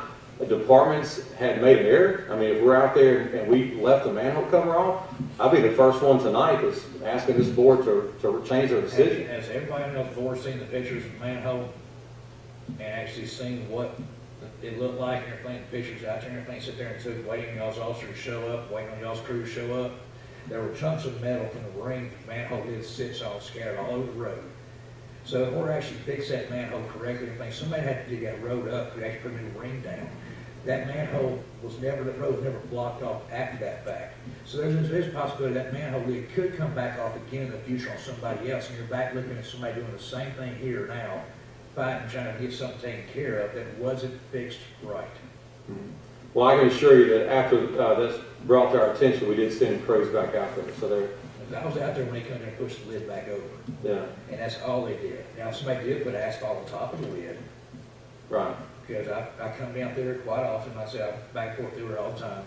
Speaker 1: departments had made an error, if we're out there and we left the manhole cover off, I'll be the first one tonight that's asking this board to change their decision.
Speaker 13: Has everybody on the board seen the pictures of the manhole and actually seen what it looked like and everything, the pictures out there and everything, sit there and took, waiting on y'all's officers to show up, waiting on y'all's crew to show up? There were chunks of metal from the ring the manhole lid sits on, scattered all over the road. So in order to actually fix that manhole correctly, and everything, somebody had to dig that road up to actually put a new ring down. That manhole the road was never blocked off after that fact. So there's a possibility that manhole lid could come back off again in the future on somebody else, and you're back looking at somebody doing the same thing here now, fighting, trying to get something taken care of that wasn't fixed right.
Speaker 1: Well, I can assure you that after that's brought to our attention, we did send crews back out there. So
Speaker 13: I was out there when they come in and pushed the lid back over.
Speaker 1: yeah,
Speaker 13: And that's all they did. Now, somebody did put asphalt on top of the lid,
Speaker 1: right.
Speaker 13: because I come down through there quite often. I say I'm back and forth through there all the time.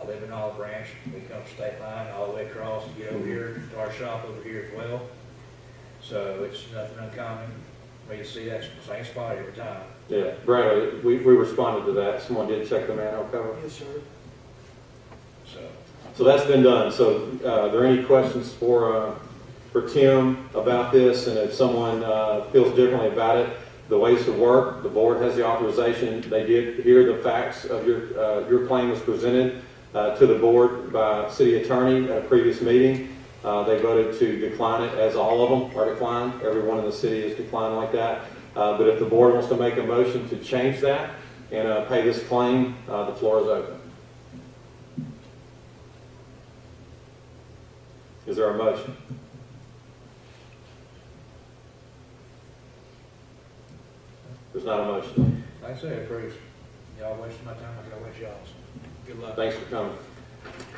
Speaker 13: I live in Olive Branch. We come to state line all the way across to get over here to our shop over here as well. So it's nothing uncommon. We see that same spot every time.
Speaker 1: Yeah, Bradley, we responded to that. Someone did check the manhole cover.
Speaker 2: Yes, sir.
Speaker 1: So that's been done. So are there any questions for Tim about this? And if someone feels differently about it, the ways to work. The board has the authorization. They did hear the facts of your claim was presented to the board by city attorney at a previous meeting. They voted to decline it, as all of them are declined. Everyone in the city is declined like that. But if the board wants to make a motion to change that and pay this claim, the floor is open. Is there a motion? There's not a motion.
Speaker 13: Like I say, approves. Y'all wasted my time, I gotta waste y'all's. Good luck.
Speaker 1: Thanks for coming.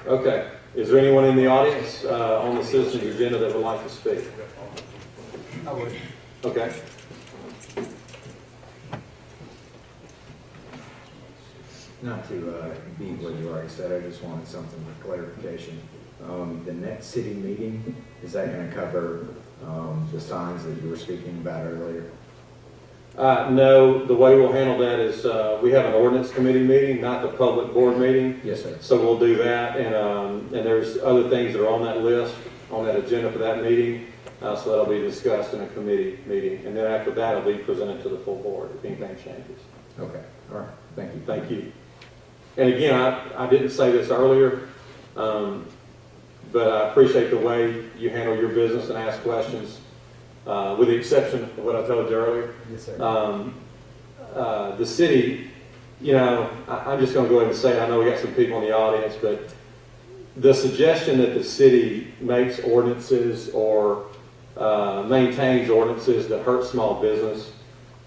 Speaker 1: Okay. Is there anyone in the audience on the citizens agenda that would like to speak?
Speaker 13: I would.
Speaker 1: Okay.
Speaker 14: Not to beat what you already said, I just wanted something for clarification. The next city meeting, is that going to cover the signs that you were speaking about earlier?
Speaker 1: No, the way we'll handle that is we have an ordinance committee meeting, not the public board meeting.
Speaker 14: Yes, sir.
Speaker 1: So we'll do that, and there's other things that are on that list, on that agenda for that meeting. So that'll be discussed in a committee meeting, and then after that, it'll be presented to the full board if anything changes.
Speaker 14: Okay, all right, thank you.
Speaker 1: Thank you. And again, I didn't say this earlier, but I appreciate the way you handle your business and ask questions, with the exception of what I told you earlier.
Speaker 14: Yes, sir.
Speaker 1: The city, you know, I'm just going to go ahead and say, I know we got some people in the audience, but the suggestion that the city makes ordinances or maintains ordinances that hurt small business,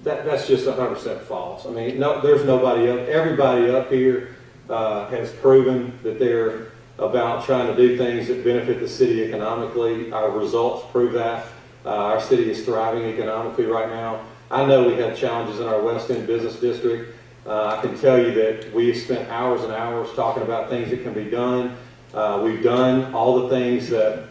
Speaker 1: that's just 100% false. I mean, no, there's nobody up. Everybody up here has proven that they're about trying to do things that benefit the city economically. Our results prove that. Our city is thriving economically right now. I know we have challenges in our West End Business District. I can tell you that we've spent hours and hours talking about things that can be done. We've done all the things that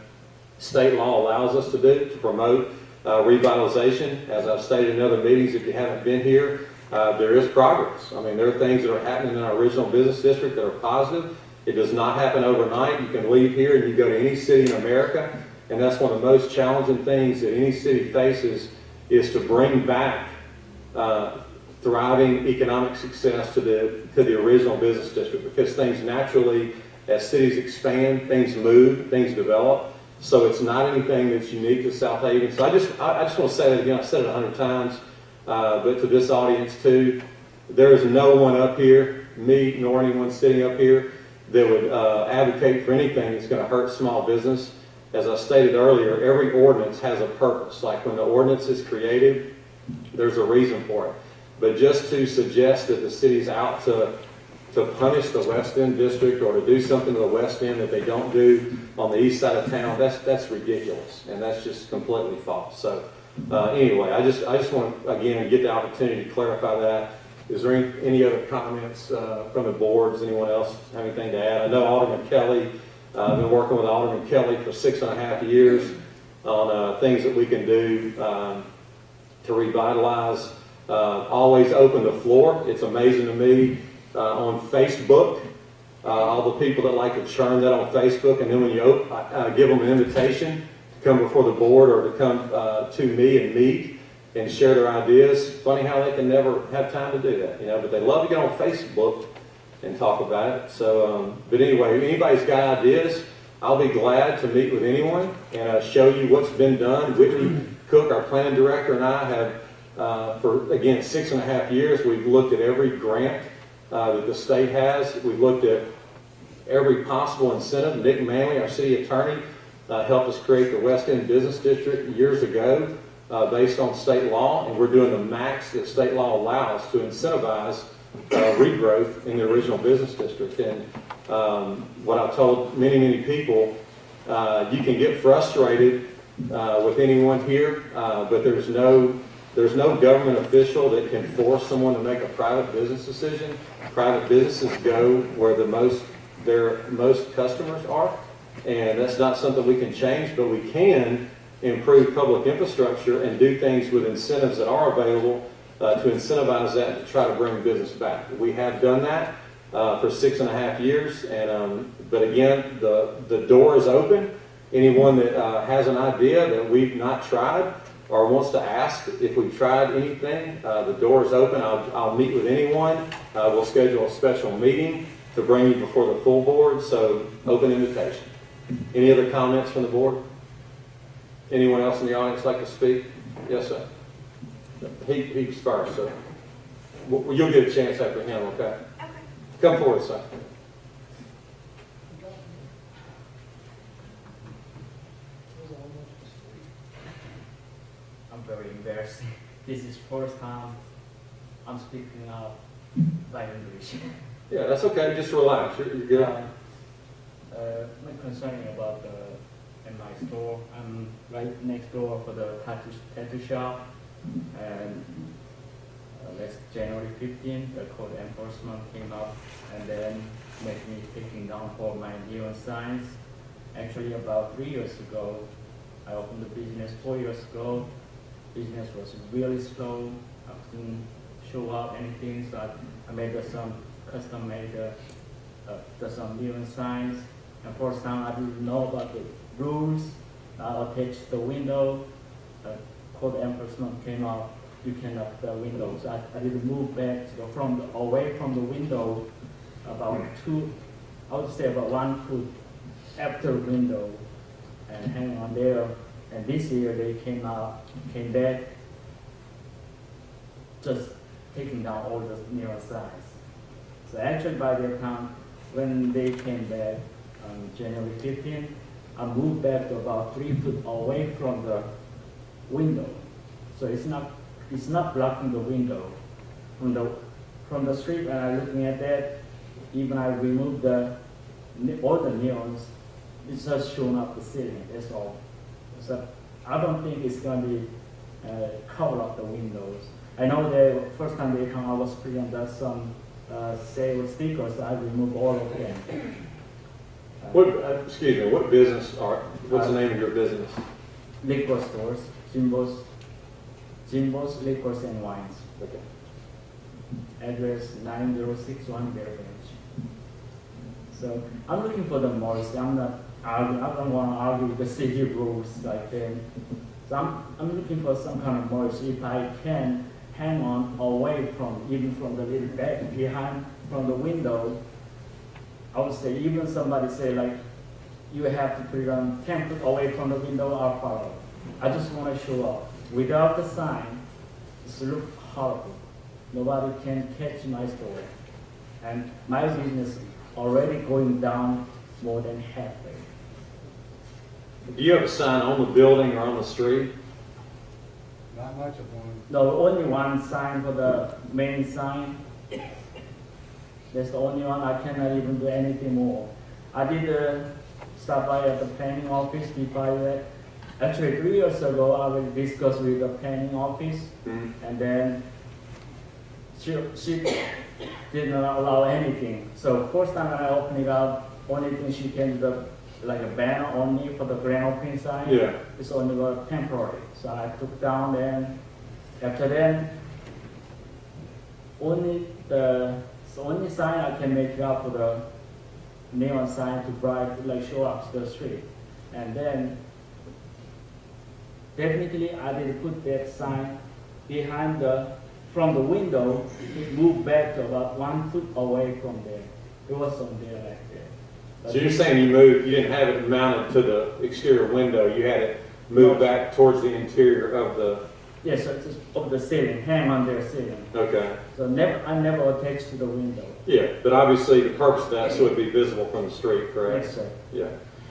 Speaker 1: state law allows us to do to promote revitalization. As I've stated in other meetings, if you haven't been here, there is progress. I mean, there are things that are happening in our original business district that are positive. It does not happen overnight. You can leave here and you go to any city in America, and that's one of the most challenging things that any city faces, is to bring back thriving economic success to the original business district, because things naturally, as cities expand, things move, things develop. So it's not anything that's unique to Southaven. So I just want to say that again. I've said it 100 times, but to this audience too, there is no one up here, me nor anyone sitting up here, that would advocate for anything that's going to hurt small business. As I stated earlier, every ordinance has a purpose. Like when the ordinance is created, there's a reason for it. But just to suggest that the city's out to punish the West End district or to do something to the West End that they don't do on the east side of town, that's ridiculous, and that's just completely false. So anyway, I just want again to get the opportunity to clarify that. Is there any other comments from the board? Does anyone else have anything to add? I know Alderman Kelly. I've been working with Alderman Kelly for 6.5 years on things that we can do to revitalize. Always open the floor. It's amazing to me on Facebook, all the people that like to churn that on Facebook, and then when you give them an invitation to come before the board or to come to me and meet and share their ideas. Funny how they can never have time to do that, you know, but they love to get on Facebook and talk about it. So, but anyway, if anybody's got ideas, I'll be glad to meet with anyone and show you what's been done. Whitney Cook, our planning director, and I have, for again, 6.5 years, we've looked at every grant that the state has. We've looked at every possible incentive. Nick Manley, our city attorney, helped us create the West End Business District years ago based on state law, and we're doing the max that state law allows to incentivize regrowth in the original business district. And what I've told many people, you can get frustrated with anyone here, but there's no government official that can force someone to make a private business decision. Private businesses go where their most customers are, and that's not something we can change, but we can improve public infrastructure and do things with incentives that are available to incentivize that and to try to bring business back. We have done that for 6.5 years, and but again, the door is open. Anyone that has an idea that we've not tried or wants to ask if we've tried anything, the door is open. I'll meet with anyone. We'll schedule a special meeting to bring you before the full board, so open invitation. Any other comments from the board? Anyone else in the audience like to speak? Yes, sir. He's first, so you'll get a chance after him, okay?
Speaker 5: Okay.
Speaker 1: Come forward, sir.
Speaker 15: I'm very embarrassed. This is first time I'm speaking out by English.
Speaker 1: Yeah, that's okay. Just relax. You're good.
Speaker 15: My concern about in my store. I'm right next door for the tattoo shop, and last January 15th, the code enforcement came up and then made me taking down for my neon signs. Actually, about 3 years ago, I opened the business 4 years ago. Business was really slow. I couldn't show up anything, so I made some custom made some neon signs. And first time I didn't know about the rules. I attached the window. Code enforcement came out. You cannot the windows. I did move back to away from the window about I would say about 1 foot after window, and hang on there. And this year they came back, just taking down all the neon signs. So actually by their count, when they came back on January 15th, I moved back to about 3 foot away from the window. So it's not blocking the window. From the street when I'm looking at that, even I removed all the neons, it's just showing up the ceiling, that's all. So I don't think it's going to be cover up the windows. I know the first time they come, I was putting on some sale stickers, I removed all of them.
Speaker 1: Excuse me, what's the name of your business?
Speaker 15: Liquor stores, Jimbo's Liquors and Wines.
Speaker 1: Okay.
Speaker 15: Address 9061 Bear Branch. So I'm looking for the mercy. I don't want to argue with the city rules like that. So I'm looking for some kind of mercy. If I can hang on away even from the little back behind from the window, I would say even somebody say like, you have to put it on 10 foot away from the window, I'll follow. I just want to show up. Without the sign, it look horrible. Nobody can catch my store. And my business already going down more than halfway.
Speaker 1: Do you have a sign on the building or on the street?
Speaker 9: Not much of one.
Speaker 15: No, only one sign for the main sign. That's the only one. I cannot even do anything more. I did stop by at the planning office, before that. Actually, 3 years ago, I will discuss with the planning office, and then she did not allow anything. So first time I opened it up, only thing she can do like a banner only for the grand opening sign.
Speaker 1: Yeah.
Speaker 15: It's only got temporary. So I took down then. After then, only sign I can make up for the neon sign to bright like show up to the street. And then definitely I did put that sign behind from the window, it moved back to about 1 foot away from there. It was on there like that.
Speaker 1: So you're saying you didn't have it mounted to the exterior window, you had it moved back towards the interior of the...
Speaker 15: Yes, so it's just of the ceiling, hang on their ceiling.
Speaker 1: Okay.
Speaker 15: So I never attached to the window.
Speaker 1: Yeah, but obviously the purpose of that so it'd be visible from the street, correct?
Speaker 15: Yes, sir.
Speaker 1: Yeah.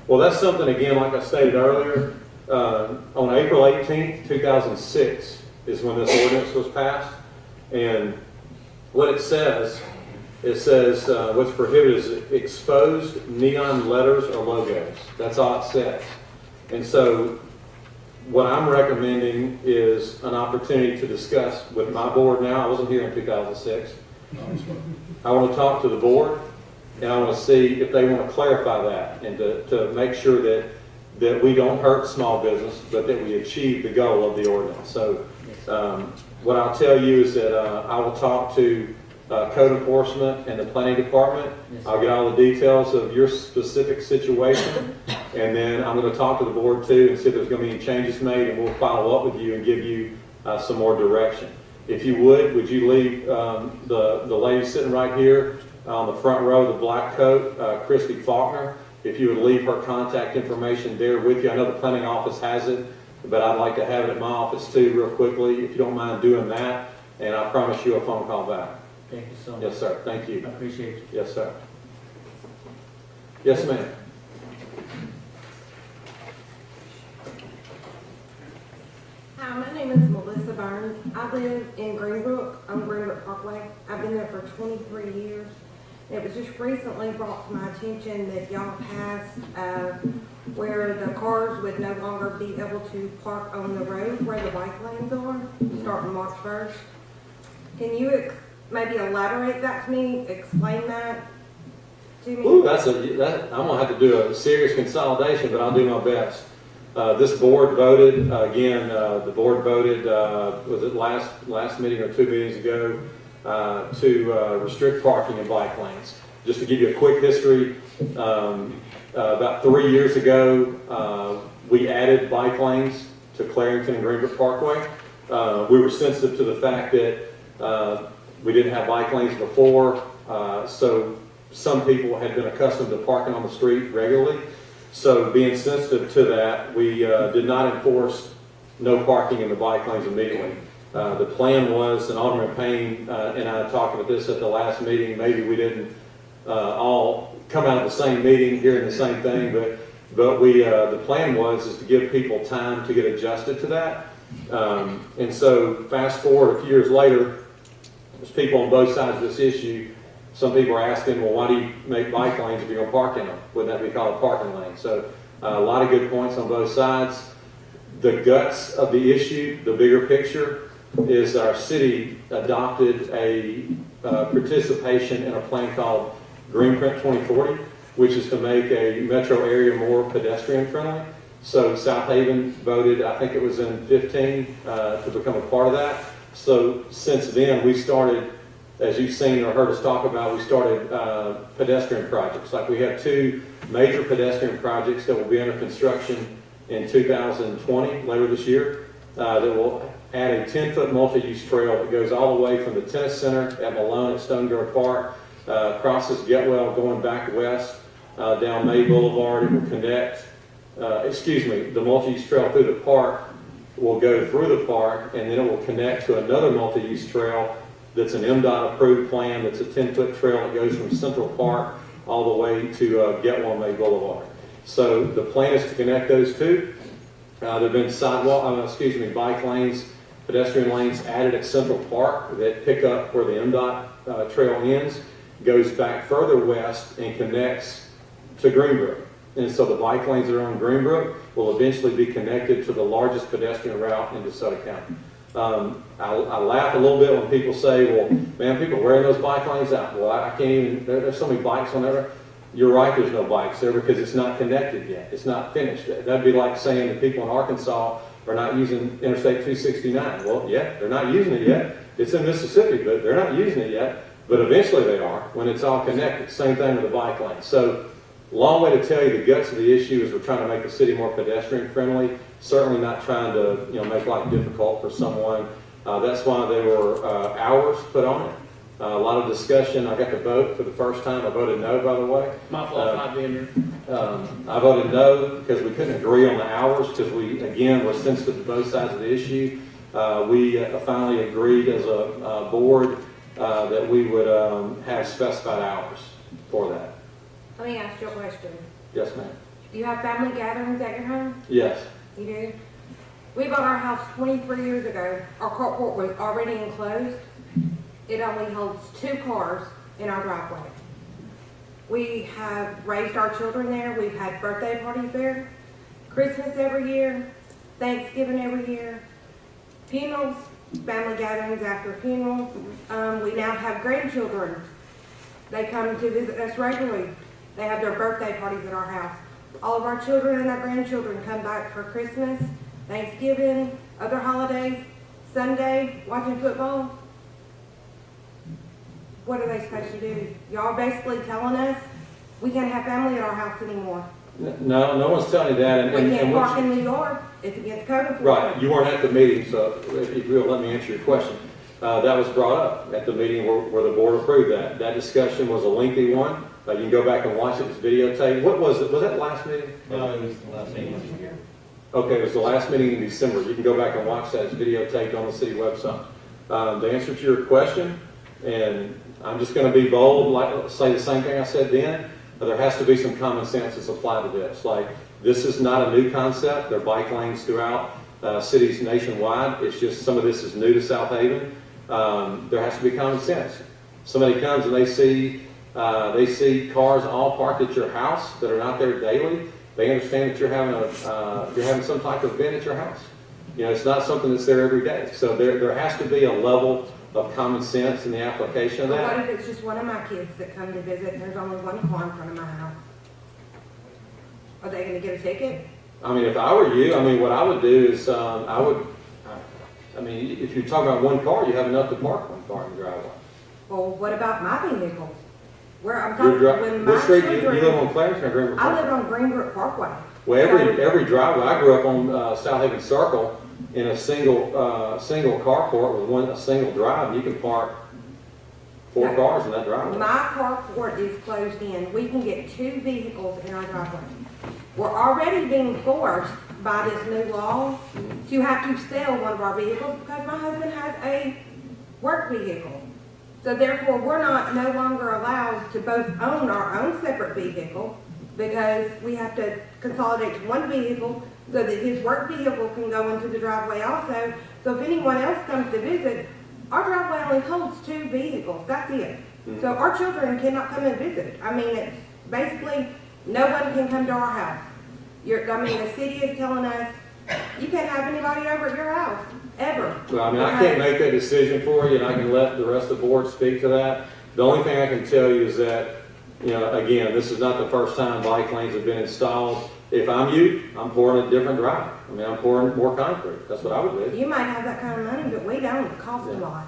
Speaker 1: Well, that's something, again, like I stated earlier, on April 18th, 2006 is when this ordinance was passed. And what it says what's prohibited is exposed neon letters or logos. That's all it says. And so what I'm recommending is an opportunity to discuss with my board now. I wasn't here in 2006. I want to talk to the board, and I want to see if they want to clarify that and to make sure that we don't hurt small business, but that we achieve the goal of the ordinance. So what I'll tell you is that I will talk to code enforcement and the planning department.
Speaker 15: Yes,
Speaker 1: I'll get all the details of your specific situation, and then I'm going to talk to the board too and see if there's going to be any changes made, and we'll follow up with you and give you some more direction. If you would you leave the lady sitting right here on the front row, the black coat, Christy Faulkner, if you would leave her contact information there with you. I know the planning office has it, but I'd like to have it at my office too real quickly, if you don't mind doing that, and I promise you a phone call back.
Speaker 15: Thank you so much.
Speaker 1: Yes, sir. Thank you.
Speaker 15: I appreciate it.
Speaker 1: Yes, sir. Yes, ma'am.
Speaker 11: Hi, my name is Melissa Burns. I live in Greenbrook on Greenbrook Parkway. I've been there for 23 years. It was just recently brought to my attention that y'all passed where the cars would no longer be able to park on the road where the bike lanes are, starting March 1st. Can you maybe elaborate that to me, explain that to me?
Speaker 1: Ooh, I'm gonna have to do a serious consolidation, but I'll do my best. This board voted, the board voted, was it last meeting or 2 meetings ago, to restrict parking in bike lanes. Just to give you a quick history, about 3 years ago, we added bike lanes to Clarington and Greenbrook Parkway. We were sensitive to the fact that we didn't have bike lanes before, so some people had been accustomed to parking on the street regularly. So being sensitive to that, we did not enforce no parking in the bike lanes immediately. The plan was, and Alderman Payne and I talked about this at the last meeting, maybe we didn't all come out of the same meeting hearing the same thing, but we the plan was to give people time to get adjusted to that. And so fast forward a few years later, there's people on both sides of this issue. Some people are asking, well, why do you make bike lanes if you're going to park in them? Wouldn't that be called a parking lane? So a lot of good points on both sides. The guts of the issue, the bigger picture, is our city adopted a participation in a plan called Greenprint 2040, which is to make a metro area more pedestrian friendly. So Southaven voted, I think it was in 15, to become a part of that. So since then, we started, as you've seen or heard us talk about, we started pedestrian projects. Like we have 2 major pedestrian projects that will be under construction in 2020, later this year, that will add a 10-foot multi-use trail that goes all the way from the tennis center at Malone at Stone Grove Park, crosses Getwell going back west, down May Boulevard. It will connect, the multi-use trail through the park will go through the park, and then it will connect to another multi-use trail that's an MDOT approved plan. That's a 10-foot trail that goes from Central Park all the way to Getwell May Boulevard. So the plan is to connect those two. There have been bike lanes, pedestrian lanes added at Central Park that pick up where the MDOT trail ends, goes back further west and connects to Greenbrook. And so the bike lanes that are on Greenbrook will eventually be connected to the largest pedestrian route in DeSoto County. I laugh a little bit when people say, well, man, people are wearing those bike lanes out. Well, I can't even, there's so many bikes on there. You're right, there's no bikes there because it's not connected yet. It's not finished. That'd be like saying that people in Arkansas are not using Interstate 269. Well, yeah, they're not using it yet. It's in Mississippi, but they're not using it yet. But eventually they are when it's all connected. Same thing with the bike lane. So, long way to tell you the guts of the issue is we're trying to make the city more pedestrian friendly. Certainly not trying to make life difficult for someone. That's why there were hours put on it. A lot of discussion. I got to vote for the first time. I voted no, by the way.
Speaker 7: My fault, not being here.
Speaker 1: I voted no because we couldn't agree on the hours because we, again, were sensitive to both sides of the issue. We finally agreed as a board that we would have specified hours for that.
Speaker 11: Let me ask you a question.
Speaker 1: Yes, ma'am.
Speaker 11: Do you have family gatherings at your home?
Speaker 1: Yes.
Speaker 11: You do? We bought our house 23 years ago. Our carport was already enclosed. It only holds 2 cars in our driveway. We have raised our children there. We've had birthday parties there, Christmas every year, Thanksgiving every year, funerals, family gatherings after funerals. We now have grandchildren. They come to visit us regularly. They have their birthday parties at our house. All of our children and our grandchildren come back for Christmas, Thanksgiving, other holidays, Sunday, watching football. what are they supposed to do? Y'all basically telling us we can't have family at our house anymore.
Speaker 1: No, no one's telling you that.
Speaker 11: We can't
Speaker 1: what
Speaker 11: park
Speaker 1: you-
Speaker 11: in the yard. It's against code enforcement.
Speaker 1: Right, you weren't at the meeting, so if you will, let me answer your question. That was brought up at the meeting where the board approved that. That discussion was a lengthy one. You can go back and watch it, it's videotaped. What was it, was that last meeting?
Speaker 3: No, it was the last meeting of the year.
Speaker 1: Okay, it was the last meeting in December. You can go back and watch that, it's videotaped on the city website. The answer to your question, and I'm just gonna be bold, like, say the same thing I said then, there has to be some common sense that's applied to this. Like, this is not a new concept, there are bike lanes throughout cities nationwide. It's just some of this is new to Southaven. There has to be common sense. Somebody comes and they see cars all parked at your house that are not there daily. They understand that you're having some type of event at your house. You know, it's not something that's there every day. So there has to be a level of common sense in the application of
Speaker 11: But
Speaker 1: that.
Speaker 11: what if it's just one of my kids that come to visit and there's only one car in front of my house? Are they gonna get a ticket?
Speaker 1: I mean, if I were you, I mean, what I would do is, I mean, if you're talking about one car, you have enough to park one car in the driveway.
Speaker 11: Well, what about my vehicle? Where I'm
Speaker 1: Your
Speaker 11: talking,
Speaker 1: dri-
Speaker 11: when
Speaker 1: What
Speaker 11: my
Speaker 1: street, you live
Speaker 11: children,
Speaker 1: on Clarence or Greenwood?
Speaker 11: I live on Greenbrook Parkway.
Speaker 1: Well, every driveway, I grew up on Southaven Circle in a single carport with a single drive, and you can park 4 cars in that driveway.
Speaker 11: My carport is closed in. We can get 2 vehicles in our driveway. We're already being forced by this new law to have to sell one of our vehicles because my husband has a work vehicle. So therefore, we're no longer allowed to both own our own separate vehicle because we have to consolidate to one vehicle so that his work vehicle can go into the driveway also. So if anyone else comes to visit, our driveway only holds 2 vehicles, that's it. So our children cannot come and visit. I mean, it's basically, no one can come to our house. The city is telling us, you can't have anybody over at your house, ever.
Speaker 1: Well, I mean, I can't make that decision for you, and I can let the rest of the board speak to that. The only thing I can tell you is that, you know, again, this is not the first time bike lanes have been installed. If I'm you, I'm pouring a different drive. I mean, I'm pouring more concrete. That's what I would do.
Speaker 11: You might have that kind of money, but we don't. It costs a lot.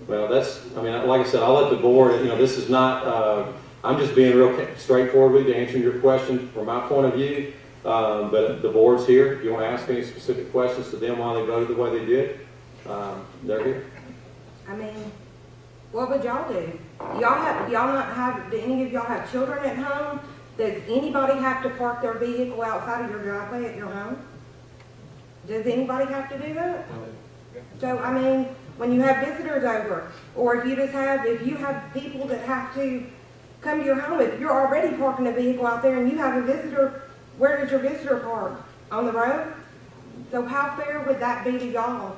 Speaker 1: Well, I mean, like I said, I'll let the board, you know, this is not, I'm just being real straightforward with you, answering your question from my point of view. But the board's here. If you want to ask any specific questions to them while they voted the way they did, they're here.
Speaker 11: I mean, what would y'all do? Do any of y'all have children at home? Does anybody have to park their vehicle outside of your driveway at your home? Does anybody have to do that? So, I mean, when you have visitors over, or if you have people that have to come to your home, if you're already parking a vehicle out there and you have a visitor, where does your visitor park? On the road? So how fair would that be to y'all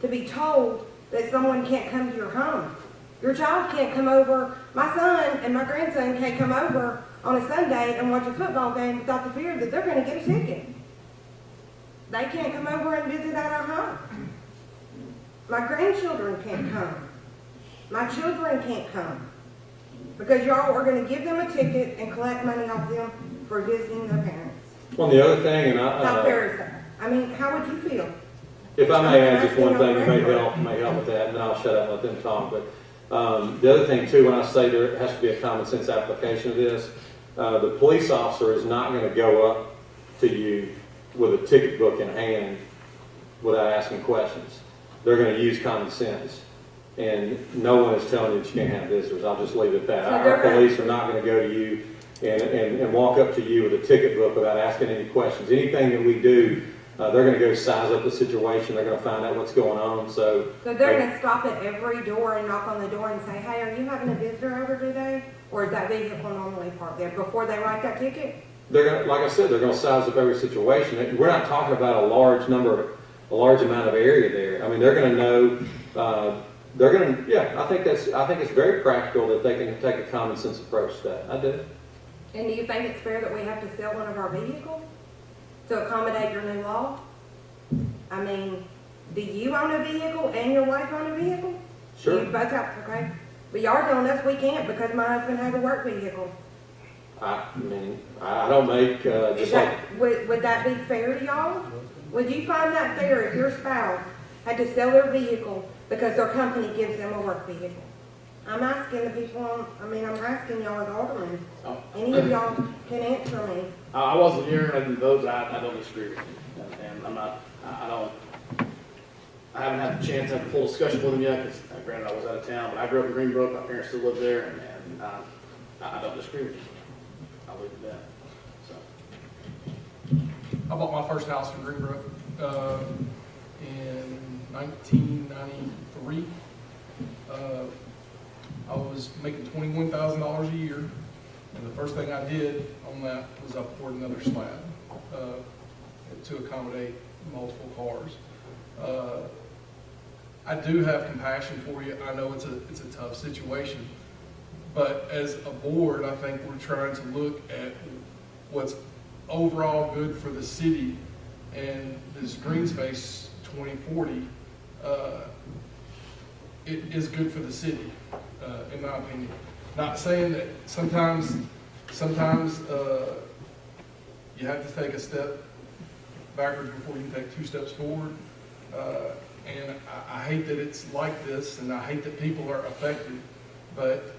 Speaker 11: to be told that someone can't come to your home? Your child can't come over, my son and my grandson can't come over on a Sunday and watch a football game without the fear that they're gonna get a ticket. They can't come over and visit at our home. My grandchildren can't come. My children can't come. Because y'all are gonna give them a ticket and collect money off them for visiting their parents.
Speaker 1: Well, the other thing, and
Speaker 11: How fair is that? I mean, how would you feel?
Speaker 1: if I may add just one thing, it may help with that, and then I'll shut up and let them talk. But the other thing too, when I say there has to be a common sense application of this, the police officer is not going to go up to you with a ticket book in hand without asking questions. They're going to use common sense. And no one is telling you that you can't have visitors. I'll just leave it at that.
Speaker 11: So
Speaker 1: Our police are not going to go to you and walk up to you with a ticket book without asking any questions. Anything that we do, they're going to go size up the situation. They're going to find out what's going on. So
Speaker 11: they're going to stop at every door and knock on the door and say, hey, are you having a visitor over today? Or is that vehicle normally parked there before they write that ticket?
Speaker 1: they're going to, like I said, they're going to size up every situation. We're not talking about a large amount of area there. I mean, they're going to know. I think it's very practical that they can take a common sense approach to that. I do.
Speaker 11: And do you think it's fair that we have to sell one of our vehicles to accommodate your new law? I mean, do you own a vehicle and your wife own a vehicle?
Speaker 1: Sure.
Speaker 11: You both have, okay. But y'all telling us we can't because my husband has a work vehicle.
Speaker 1: I mean, I don't make just like.
Speaker 11: Would that be fair to y'all? Would you find that fair if your spouse had to sell their vehicle because their company gives them a work vehicle? I'm asking the people, I'm asking y'all as aldermen.
Speaker 7: Oh.
Speaker 11: Any of y'all can answer me.
Speaker 7: I wasn't here and I didn't vote, but I don't disagree with you. And I'm not, I haven't had the chance to have a full discussion with them yet, because granted I was out of town, but I grew up in Greenbrook, my parents still live there, and I don't disagree with you. I'll leave it at that, so.
Speaker 2: I bought my first house in Greenbrook in 1993. I was making $21,000 a year, and the first thing I did on that was I poured another slab to accommodate multiple cars. I do have compassion for you. I know it's a tough situation, but as a board, I think we're trying to look at what's overall good for the city, and this green space 2040 it is good for the city, in my opinion. Not saying that sometimes you have to take a step backwards before you can take 2 steps forward. And I hate that it's like this, and I hate that people are affected, but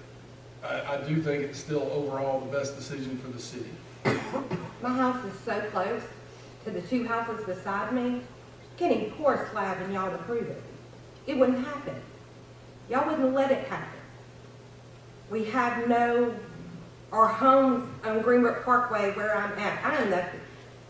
Speaker 2: I do think it's still overall the best decision for the city.
Speaker 11: My house is so close to the 2 houses beside me. Can't even pour a slab and y'all approve it. It wouldn't happen. Y'all wouldn't let it happen. We have our homes on Greenbrook Parkway where I'm at.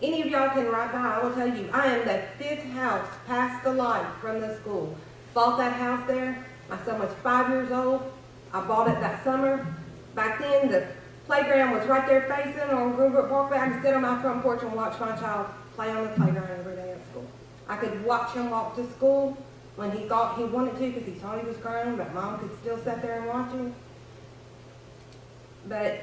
Speaker 11: Any of y'all can ride by, I will tell you, I am the 5th house past the light from the school. Bought that house there. My son was 5 years old. I bought it that summer. Back then, the playground was right there facing on Greenbrook Parkway. I could sit on my front porch and watch my child play on the playground every day at school. I could watch him walk to school when he thought he wanted to because he thought he was grown, but mom could still sit there and watch him. But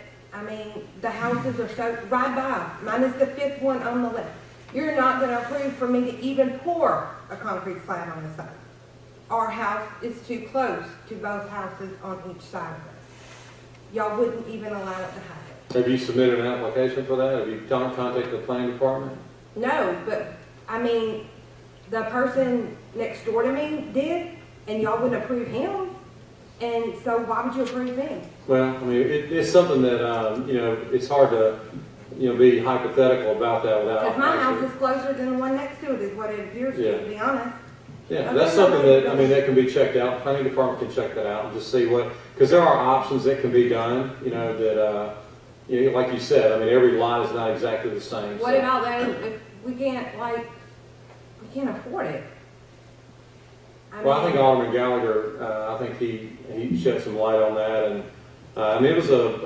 Speaker 11: the houses are so right by. Mine is the 5th one on the left. You're not going to approve for me to even pour a concrete slab on the side. Our house is too close to both houses on each side of us. Y'all wouldn't even allow it to happen.
Speaker 1: Have you submitted an application for that? Have you contacted the planning department?
Speaker 11: No, but the person next door to me did, and y'all wouldn't approve him. And so why would you approve him?
Speaker 1: Well, it's something that, it's hard to, be hypothetical about that without.
Speaker 11: Because my house
Speaker 1: actually-
Speaker 11: is closer than the one next to it, is what it appears to be honest.
Speaker 1: Yeah,
Speaker 11: Okay,
Speaker 1: that's something
Speaker 11: okay.
Speaker 1: that can be checked out. Planning department can check that out and just see because there are options that can be done, that, like you said, every lot is not exactly the same.
Speaker 11: What
Speaker 1: so.
Speaker 11: about that if we can't afford it?
Speaker 1: Well, I think Alderman Gallagher, I think he shed some light on that, and it was a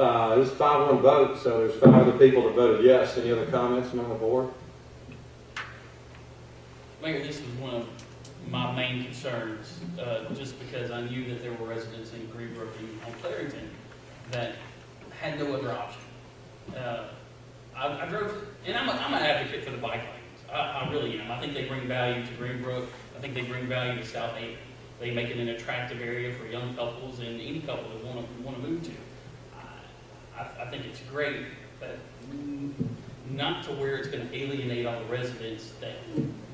Speaker 1: 5-1 vote, so there's 5 other people that voted yes. Any other comments among the board?
Speaker 4: Mayor, this was one of my main concerns, just because I knew that there were residents in Greenbrook and on Clarington that had no other option. I drove, and I'm an advocate for the bike lanes. I really am. I think they bring value to Greenbrook. I think they bring value to Southaven. They make it an attractive area for young couples and any couple that want to move to. I think it's great, but not to where it's going to alienate all the residents that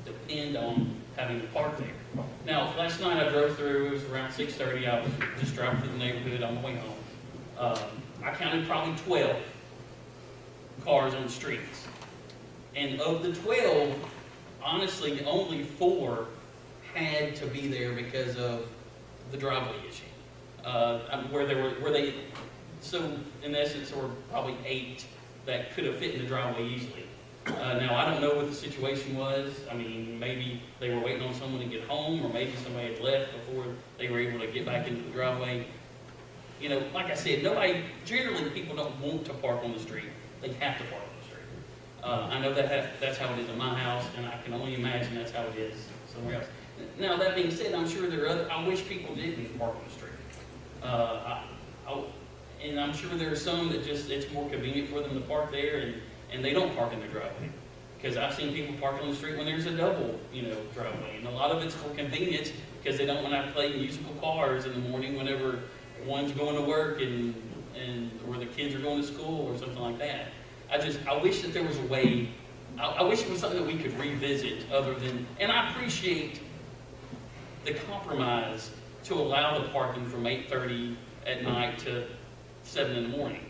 Speaker 4: depend on having to park there. Now, last night I drove through. It was around 6:30. I was just driving through the neighborhood on the way home. I counted probably 12 cars on the streets, and of the 12, honestly, only 4 had to be there because of the driveway issue. So in essence, there were probably 8 that could have fit in the driveway easily. Now, I don't know what the situation was. Maybe they were waiting on someone to get home, or maybe somebody had left before they were able to get back into the driveway. Like I said, generally people don't want to park on the street. They have to park on the street. I know that's how it is in my house, and I can only imagine that's how it is somewhere else. Now, that being said, I'm sure I wish people didn't park on the street. And I'm sure there are some that it's more convenient for them to park there, and they don't park in their driveway. Because I've seen people park on the street when there's a double, driveway. And a lot of it's for convenience, because they don't want to have to play musical cars in the morning whenever one's going to work or the kids are going to school or something like that. I wish that there was a way, I wish it was something that we could revisit other than, and I appreciate the compromise to allow the parking from 8:30 at night to 7 in the morning.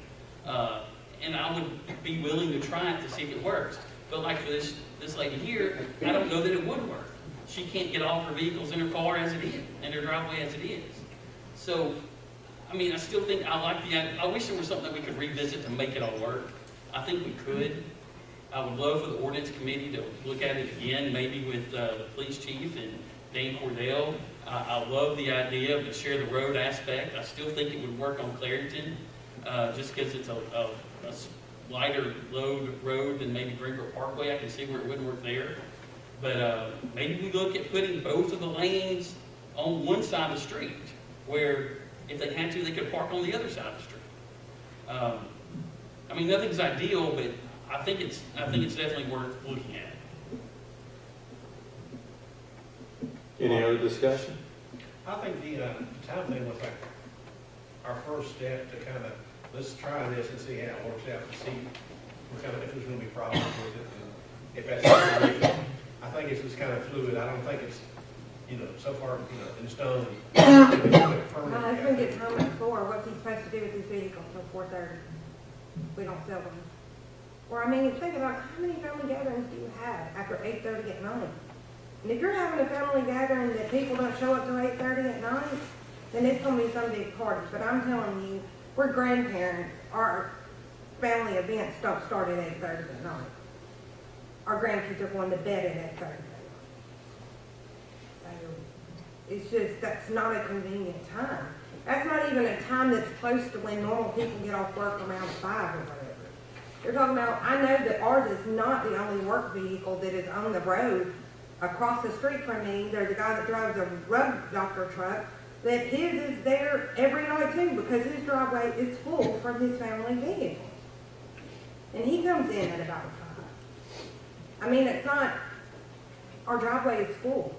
Speaker 4: And I would be willing to try it to see if it works. But like for this lady here, I don't know that it would work. She can't get all her vehicles in her car as it is, in her driveway as it is. So, I mean, I still think I like the idea. I wish there was something that we could revisit to make it all work. I think we could. I would love for the ordinance committee to look at it again, maybe with the police chief and Dan Cordell. I love the idea of the share the road aspect. I still think it would work on Clarington, just because it's a lighter load road than maybe Greenbrook Parkway. I can see where it wouldn't work there. But maybe we look at putting both of the lanes on one side of the street, where if they had to, they could park on the other side of the street. I mean, nothing's ideal, but I think it's definitely worth looking at.
Speaker 1: Any other discussion?
Speaker 9: I think the time thing was like our first step to kind of, let's try this and see how it works out, and see what kind of, if there's going to be problems with it, and if that's the solution. I think it's just kind of fluid. I don't think it's, so far, in stone.
Speaker 11: My husband gets home at 4. What's he supposed to do with his vehicle until 4:30? We don't sell them. Or, I mean, think about how many family gatherings do you have after 8:30 at night? And if you're having a family gathering that people don't show up till 8:30 at night, then it's going to be some big party. But I'm telling you, we're grandparents. Our family events don't start at 8:30 at night. Our grandkids are going to bed at 8:30 at night. So it's just, that's not a convenient time. That's not even a time that's close to when normal people get off work around 5 or whatever. You're talking about, I know that ours is not the only work vehicle that is on the road. Across the street from me, there's a guy that drives a rug doctor truck, that his is there every night too, because his driveway is full from his family vehicle. And he comes in at about 5. I mean, it's not, our driveway is full.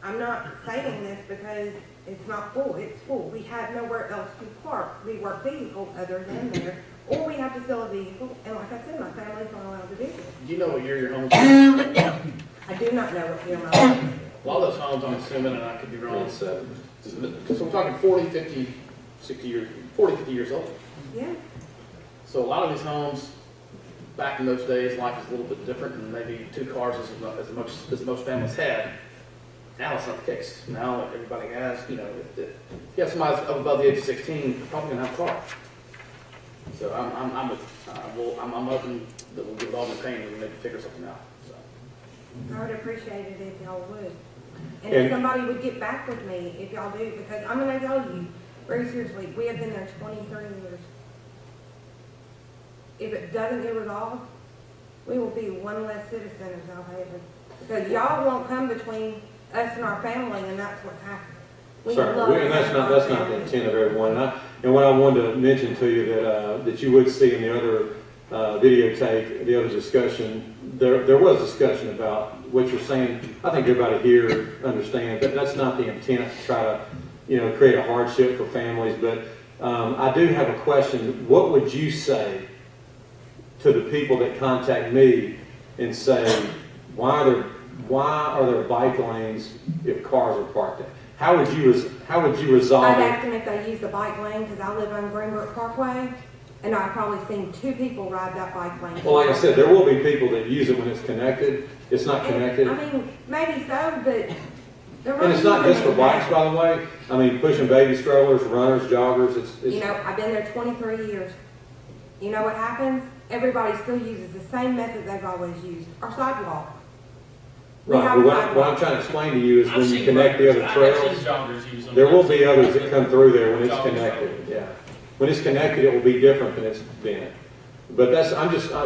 Speaker 11: I'm not saying this because it's not full, it's full. We have nowhere else to park the work vehicle other than there, or we have to sell a vehicle, and like I said, my family's not allowed to do this.
Speaker 7: Do you know what year your home is?
Speaker 11: I do not know what year my home is.
Speaker 7: A lot of those homes, I'm assuming, and I could be wrong, so we're talking 40, 50, 60 years, 40, 50 years old.
Speaker 11: Yeah.
Speaker 7: So a lot of these homes, back in those days, life was a little bit different, and maybe 2 cars as most families had. Now it's not the case. Now everybody has, if you have somebody that's above the age of 16, they're probably gonna have a car. So I'm hoping that we'll get it all in pain and maybe figure something out. So.
Speaker 11: I would appreciate it if y'all would. And if somebody would get back with me, if y'all do, because I'm gonna tell you, very seriously, we have been there 23 years. If it doesn't get resolved, we will be one less citizen in Southaven. Because y'all won't come between us and our family, and that's what's happening.
Speaker 1: Certainly, and that's not the intent of everyone. And what I wanted to mention to you that you would see in the other videotape, the other discussion, there was discussion about what you're saying. I think everybody here understands that that's not the intent to try to, create a hardship for families. But I do have a question. What would you say to the people that contact me and say, why are there bike lanes if cars are parked there? How would you resolve
Speaker 11: I'd
Speaker 1: it?
Speaker 11: ask them if they use the bike lane, because I live on Greenbrook Parkway, and I've probably seen 2 people ride that bike lane.
Speaker 1: Well, like I said, there will be people that use it when it's connected. It's not connected.
Speaker 11: I mean, maybe so, but they're
Speaker 1: And it's not just for bikes, by the way. I mean, pushing baby strollers, runners, joggers, it's
Speaker 11: I've been there 23 years. You know what happens? Everybody still uses the same method they've always used, our sidewalk.
Speaker 1: right. But what I'm trying to explain to you is when you connect the other
Speaker 4: I've
Speaker 1: trails,
Speaker 4: seen joggers use them.
Speaker 1: there will be others that come through there when it's
Speaker 4: Joggers.
Speaker 1: connected. Yeah. When it's connected, it will be different than it's been. But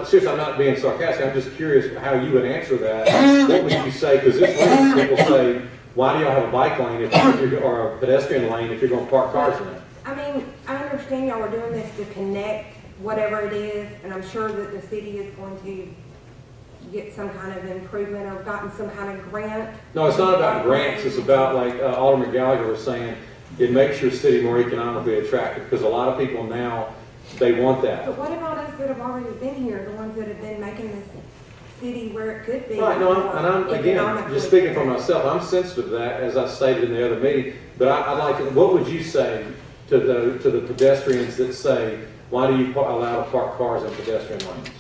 Speaker 1: seriously, I'm not being sarcastic. I'm just curious how you would answer that. What would you say? Because this lane, people say, why do y'all have a bike lane or a pedestrian lane if you're going to park cars in it?
Speaker 11: I mean, I understand y'all are doing this to connect whatever it is, and I'm sure that the city is going to get some kind of improvement or gotten some kind of grant.
Speaker 1: No, it's not about grants. It's about, like Alderman Gallagher was saying, it makes your city more economically attractive because a lot of people now, they want that.
Speaker 11: But what about us that have already been here, the ones that have been making this city where it could be?
Speaker 1: Right, no, and I'm again, just speaking for myself, I'm sensitive to that, as I stated in the other meeting, but I'd like to, what would you say to the pedestrians that say, why do you allow to park cars in pedestrian lanes?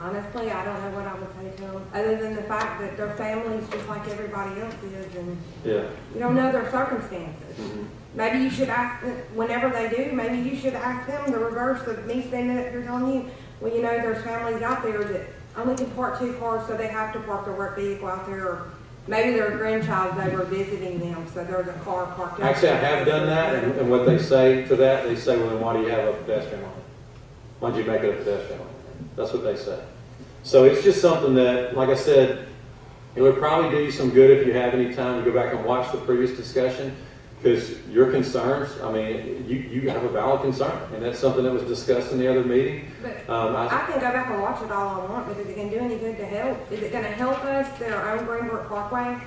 Speaker 11: Honestly, I don't know what I would say to them, other than the fact that their family's just like everybody else is, and
Speaker 1: Yeah.
Speaker 11: you don't know their circumstances.
Speaker 1: Mhm.
Speaker 11: Maybe you should ask them, whenever they do, maybe you should ask them the reverse of me standing up here telling you, well, you know, there's families out there that only can park 2 cars, so they have to park their work vehicle out there, or maybe their grandchild's over visiting them, so there's a car parked out.
Speaker 1: Actually, I have done that, and what they say to that, they say, well, then why do you have a pedestrian lane? Why'd you make it a pedestrian lane? That's what they say. So it's just something that, like I said, it would probably do you some good if you have any time to go back and watch the previous discussion, because your concerns, I mean, you have a valid concern, and that's something that was discussed in the other meeting.
Speaker 11: But I can go back and watch it all I want, but is it going to do any good to help? Is it going to help us through our own Greenbrook Parkway?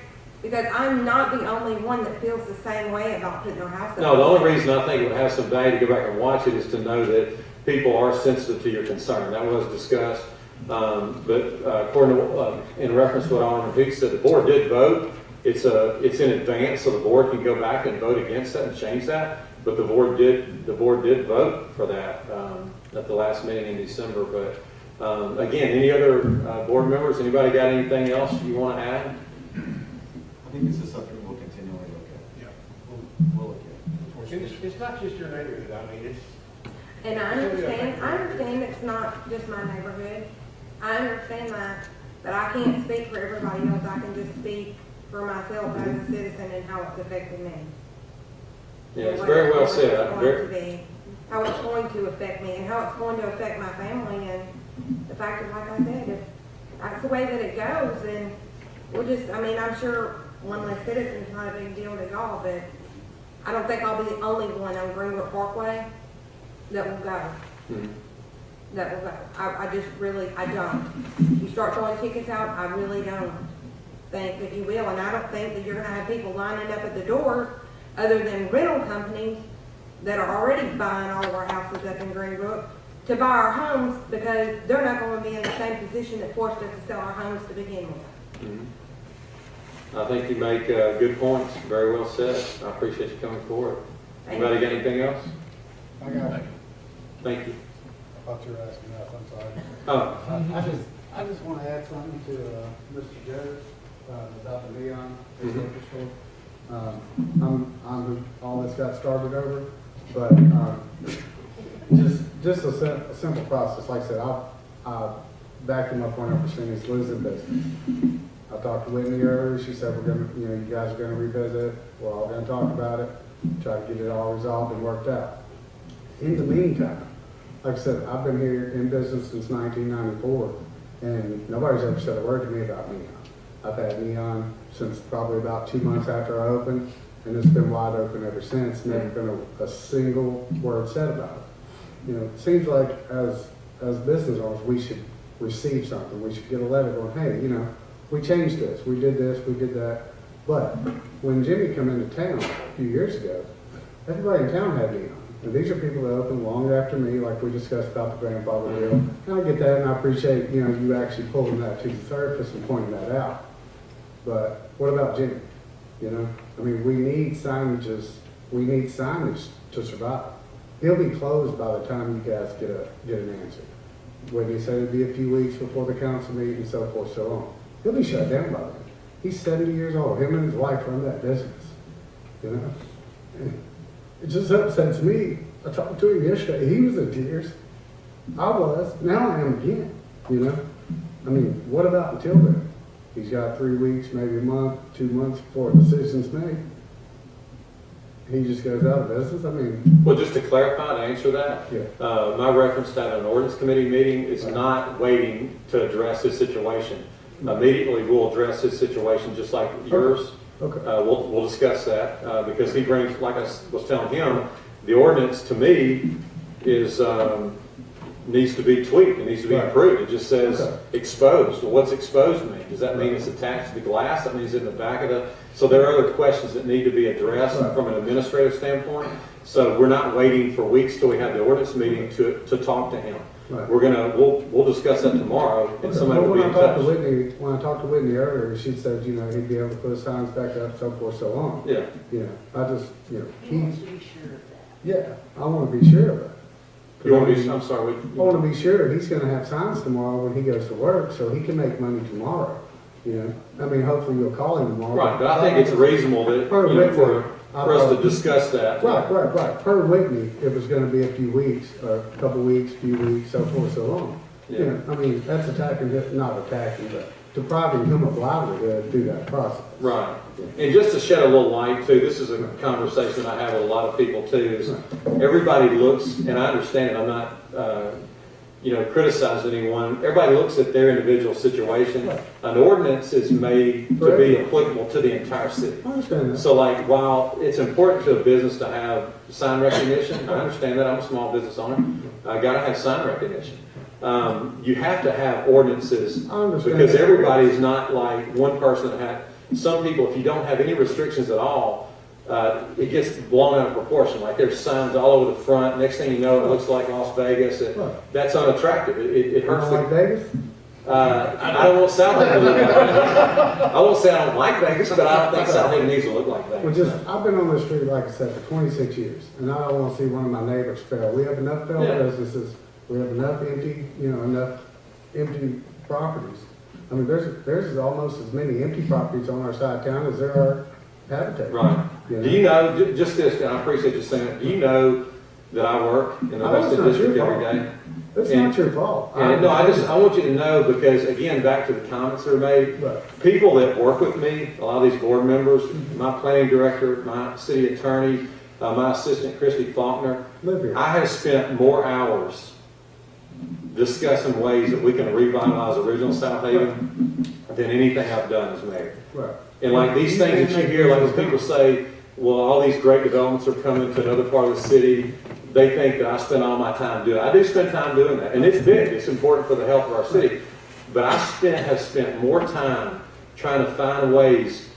Speaker 11: Because I'm not the only one that feels the same way about putting our house up.
Speaker 1: No, the only reason I think it would have some value to go back and watch it is to know that people are sensitive to your concern. That was discussed. But according to, in reference to what Alderman Hoots said, the board did vote. It's in advance, so the board can go back and vote against that and change that. But the board did vote for that at the last meeting in December. But again, any other board members? Anybody got anything else you want to add?
Speaker 12: I think this is something we'll continually look at.
Speaker 9: Yeah.
Speaker 12: We'll look at it.
Speaker 9: It's not just your neighborhood, I mean, it's.
Speaker 11: And I understand it's not just my neighborhood. I understand that, but I can't speak for everybody else. I can just speak for myself as a citizen and how it's affected me.
Speaker 1: Yeah, it's very well said.
Speaker 11: How it's going to affect me and how it's going to affect my family, and the fact is, like I said, if that's the way that it goes, then we'll just, I mean, I'm sure one less citizen is not a big deal to y'all, but I don't think I'll be the only one on Greenwood Parkway that will go.
Speaker 1: Mm-hmm.
Speaker 11: That will go. I just really, I don't. You start throwing tickets out, I really don't think that you will, and I don't think that you're gonna have people lining up at the doors other than rental companies that are already buying all of our houses up in Greenbrook to buy our homes, because they're not gonna be in the same position that forced us to sell our homes to begin with.
Speaker 1: Mm-hmm. I think you make good points. Very well said. I appreciate you coming forward. Anybody got anything else?
Speaker 16: I got it.
Speaker 1: Thank you.
Speaker 16: I thought you were asking that, I'm sorry.
Speaker 1: Oh.
Speaker 16: I just want to add something to Mr. Jarrett about the Leon Historical Store. I'm all this got started over, but just a simple process. Like I said, I backed him up 100%. He's losing business. I talked to Whitney earlier. She said, we're gonna, you guys are gonna revisit. We're all gonna talk about it, try to get it all resolved and worked out. In the meantime, like I said, I've been here in business since 1994, and nobody's ever said a word to me about Neon. I've had Neon since probably about 2 months after I opened, and it's been wide open ever since. Never been a single word said about it. It seems like as business owners, we should receive something. We should get a letter going, hey, we changed this, we did that. But when Jimmy came into town a few years ago, everybody in town had Neon. And these are people that opened long after me, like we discussed about the grandfather deal. And I get that, and I appreciate, you actually pulling that to the surface and pointing that out. But what about Jimmy? I mean, we need signage to survive. He'll be closed by the time you guys get an answer. When he said it'd be a few weeks before the council meeting and so forth, so on. He'll be shut down by then. He's 70 years old. Him and his wife run that business. It just upsets me. I talked to him yesterday. He was in tears. I was. Now I am again. I mean, what about until then? He's got 3 weeks, maybe a month, 2 months before a decision's made. He just goes out of business. I mean,
Speaker 1: well, just to clarify, to answer that,
Speaker 2: yeah.
Speaker 1: My reference to an ordinance committee meeting is not waiting to address his situation. Immediately, we'll address his situation just like yours.
Speaker 2: Okay.
Speaker 1: We'll discuss that because he brings, like I was telling him, the ordinance to me is needs to be tweaked. It needs to be improved. It just says exposed. Well, what's exposed mean? Does that mean it's attached to the glass? That means it's in the back of the. So there are other questions that need to be addressed from an administrative standpoint. So we're not waiting for weeks till we have the ordinance meeting to talk to him.
Speaker 16: Right.
Speaker 1: we'll discuss that tomorrow, and somebody
Speaker 16: Well,
Speaker 1: will be
Speaker 16: when
Speaker 1: in
Speaker 16: I talked to
Speaker 1: touch.
Speaker 16: Whitney, earlier, she said, you know, he'd be able to put signs back up, so forth, so on.
Speaker 1: Yeah,
Speaker 16: You know, I just, you know, yeah, I wanna be sure of that.
Speaker 1: you want to be, I'm sorry,
Speaker 16: I wanna be sure he's gonna have signs tomorrow when he goes to work, so he can make money tomorrow, you know? I mean, hopefully you'll call him tomorrow.
Speaker 1: right, but I think it's reasonable that, you know, for us to discuss that.
Speaker 16: Right. Per Whitney, it was gonna be a few weeks, or a couple weeks, few weeks, so forth, so on.
Speaker 1: Yeah.
Speaker 16: You know, I mean, that's not attacking, but depriving him of livelihood through that process.
Speaker 1: Right. And just to shed a little light too, this is a conversation I have with a lot of people too, is everybody looks, and I understand it, I'm not, criticizing anyone. Everybody looks at their individual situation.
Speaker 16: Right.
Speaker 1: An ordinance is made to be applicable to the entire city.
Speaker 16: I understand that.
Speaker 1: So like, while it's important to a business to have sign recognition, I understand that, I'm a small business owner, I gotta have sign recognition. You have to have ordinances,
Speaker 16: I understand
Speaker 1: because
Speaker 16: that.
Speaker 1: everybody's not like one person that had, some people, if you don't have any restrictions at all, it gets blown out of proportion. Like there's signs all over the front, next thing you know, it looks like Las Vegas. That's unattractive, it hurts
Speaker 16: Like Vegas?
Speaker 1: I don't want Southaven to look like Vegas. I won't say I don't like Vegas, but I don't think Southaven needs to look like Vegas.
Speaker 16: Well, I've been on this street, like I said, for 26 years, and I don't want to see one of my neighbors fail. We have enough failed businesses, we have enough empty properties. I mean, there's almost as many empty properties on our side of town as there are habitat.
Speaker 1: Right. Do you know, just this, and I appreciate you saying it, do you know that I work in the Western District every day?
Speaker 16: It's not your fault.
Speaker 1: And I want you to know, because again, back to the comments that are made, people that work with me, a lot of these board members, my planning director, my city attorney, my assistant Christy Faulkner, I have spent more hours discussing ways that we can revitalize original Southaven than anything I've done as mayor.
Speaker 16: Right.
Speaker 1: And like these things that you hear, like when people say, well, all these great developments are coming to another part of the city, they think that I spend all my time doing it. I do spend time doing that, and it's big, it's important for the health of our city. But I have spent more time trying to find ways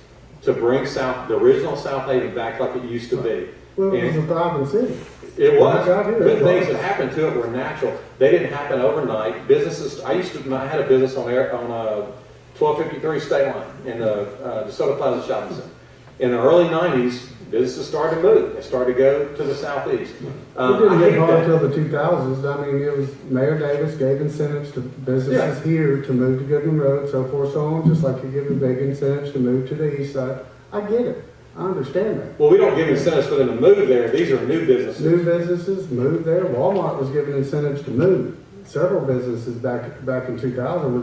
Speaker 1: to bring the original Southaven back like it used to be.
Speaker 16: Well, it was a thriving city.
Speaker 1: It was, but things that happened to it were natural. They didn't happen overnight. Businesses, I had a business on 1253 State Line in the DeSoto Plaza Shopping Center. In the early 90s, businesses started to move. They started to go to the southeast.
Speaker 16: It didn't get hard until the 2000s. I mean, it was Mayor Davis gave incentives to businesses here to move to Goodman Road, so forth, so on, just like you give the big incentives to move to the east side. I get it. I understand that.
Speaker 1: Well, we don't give incentives for them to move there. These are new businesses.
Speaker 16: New businesses move there. Walmart was giving incentives to move. Several businesses back in 2000 were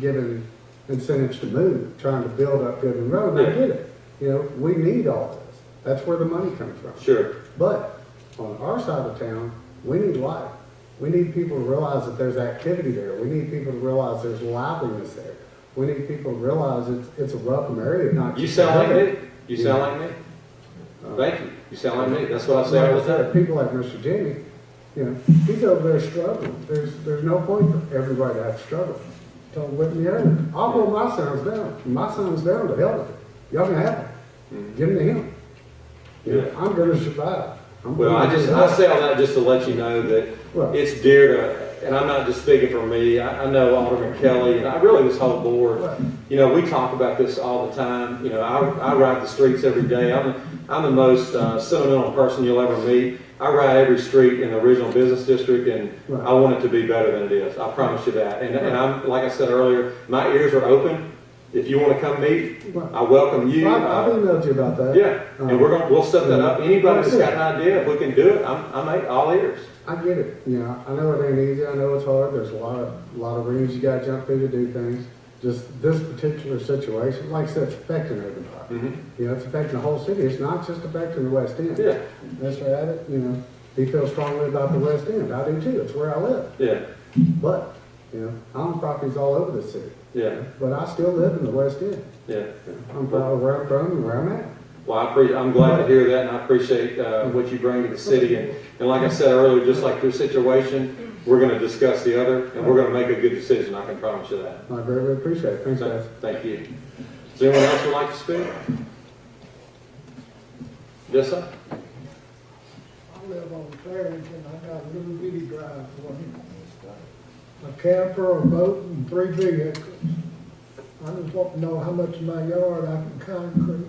Speaker 16: given incentives to move, trying to build up Goodman Road. And I get it. You know, we need all this. That's where the money comes from.
Speaker 1: Sure.
Speaker 16: But on our side of town, we need life. We need people to realize that there's activity there. We need people to realize there's liveliness there. We need people to realize it's a welcome area. Not
Speaker 1: You sound like me. You sound like me. Thank you. You sound like me. That's what I say all the time.
Speaker 16: People like Mr. Jimmy, you know, he's over there struggling. There's no point for everybody to have to struggle. Told Whitney earlier, I'll hold my sons down. My son's down to hell with it. Y'all can have them. Give them to him. You know, I'm going to survive.
Speaker 1: Well, I say all that just to let you know that it's dear to, and I'm not just speaking for me. I know Alderman Kelly, and I really this whole board. You know, we talk about this all the time. You know, I ride the streets every day. I'm the most sentimental person you'll ever meet. I ride every street in the original business district, and I want it to be better than it is. I promise you that. And I'm, like I said earlier, my ears are open. If you want to come meet, I welcome you.
Speaker 16: I've emailed you about that.
Speaker 1: Yeah, and we'll set that up. Anybody that's got an idea, if we can do it, I'm all ears.
Speaker 16: I get it. You know, I know it ain't easy. I know it's hard. There's a lot of rings you got to jump through to do things. Just this particular situation, like I said, it's affecting everybody. You know, it's affecting the whole city. It's not just affecting the West End.
Speaker 1: Yeah.
Speaker 16: Mr. Abbott, you know, he feels strongly about the West End. I do too. It's where I live.
Speaker 1: Yeah.
Speaker 16: But, you know, I own properties all over the city.
Speaker 1: Yeah.
Speaker 16: But I still live in the West End.
Speaker 1: Yeah.
Speaker 16: I'm proud of where I'm from and where I'm at.
Speaker 1: Well, I'm glad to hear that, and I appreciate what you bring to the city. And like I said earlier, just like your situation, we're going to discuss the other, and we're going to make a good decision. I can promise you that.
Speaker 16: I very appreciate it. Thanks, guys.
Speaker 1: Thank you. Is there anyone else who would like to speak? Yes, sir?
Speaker 17: I live on Clarington. I got a little bitty drive for him. a camper, a boat, and 3 vehicles. I just want to know how much of my yard I can concrete.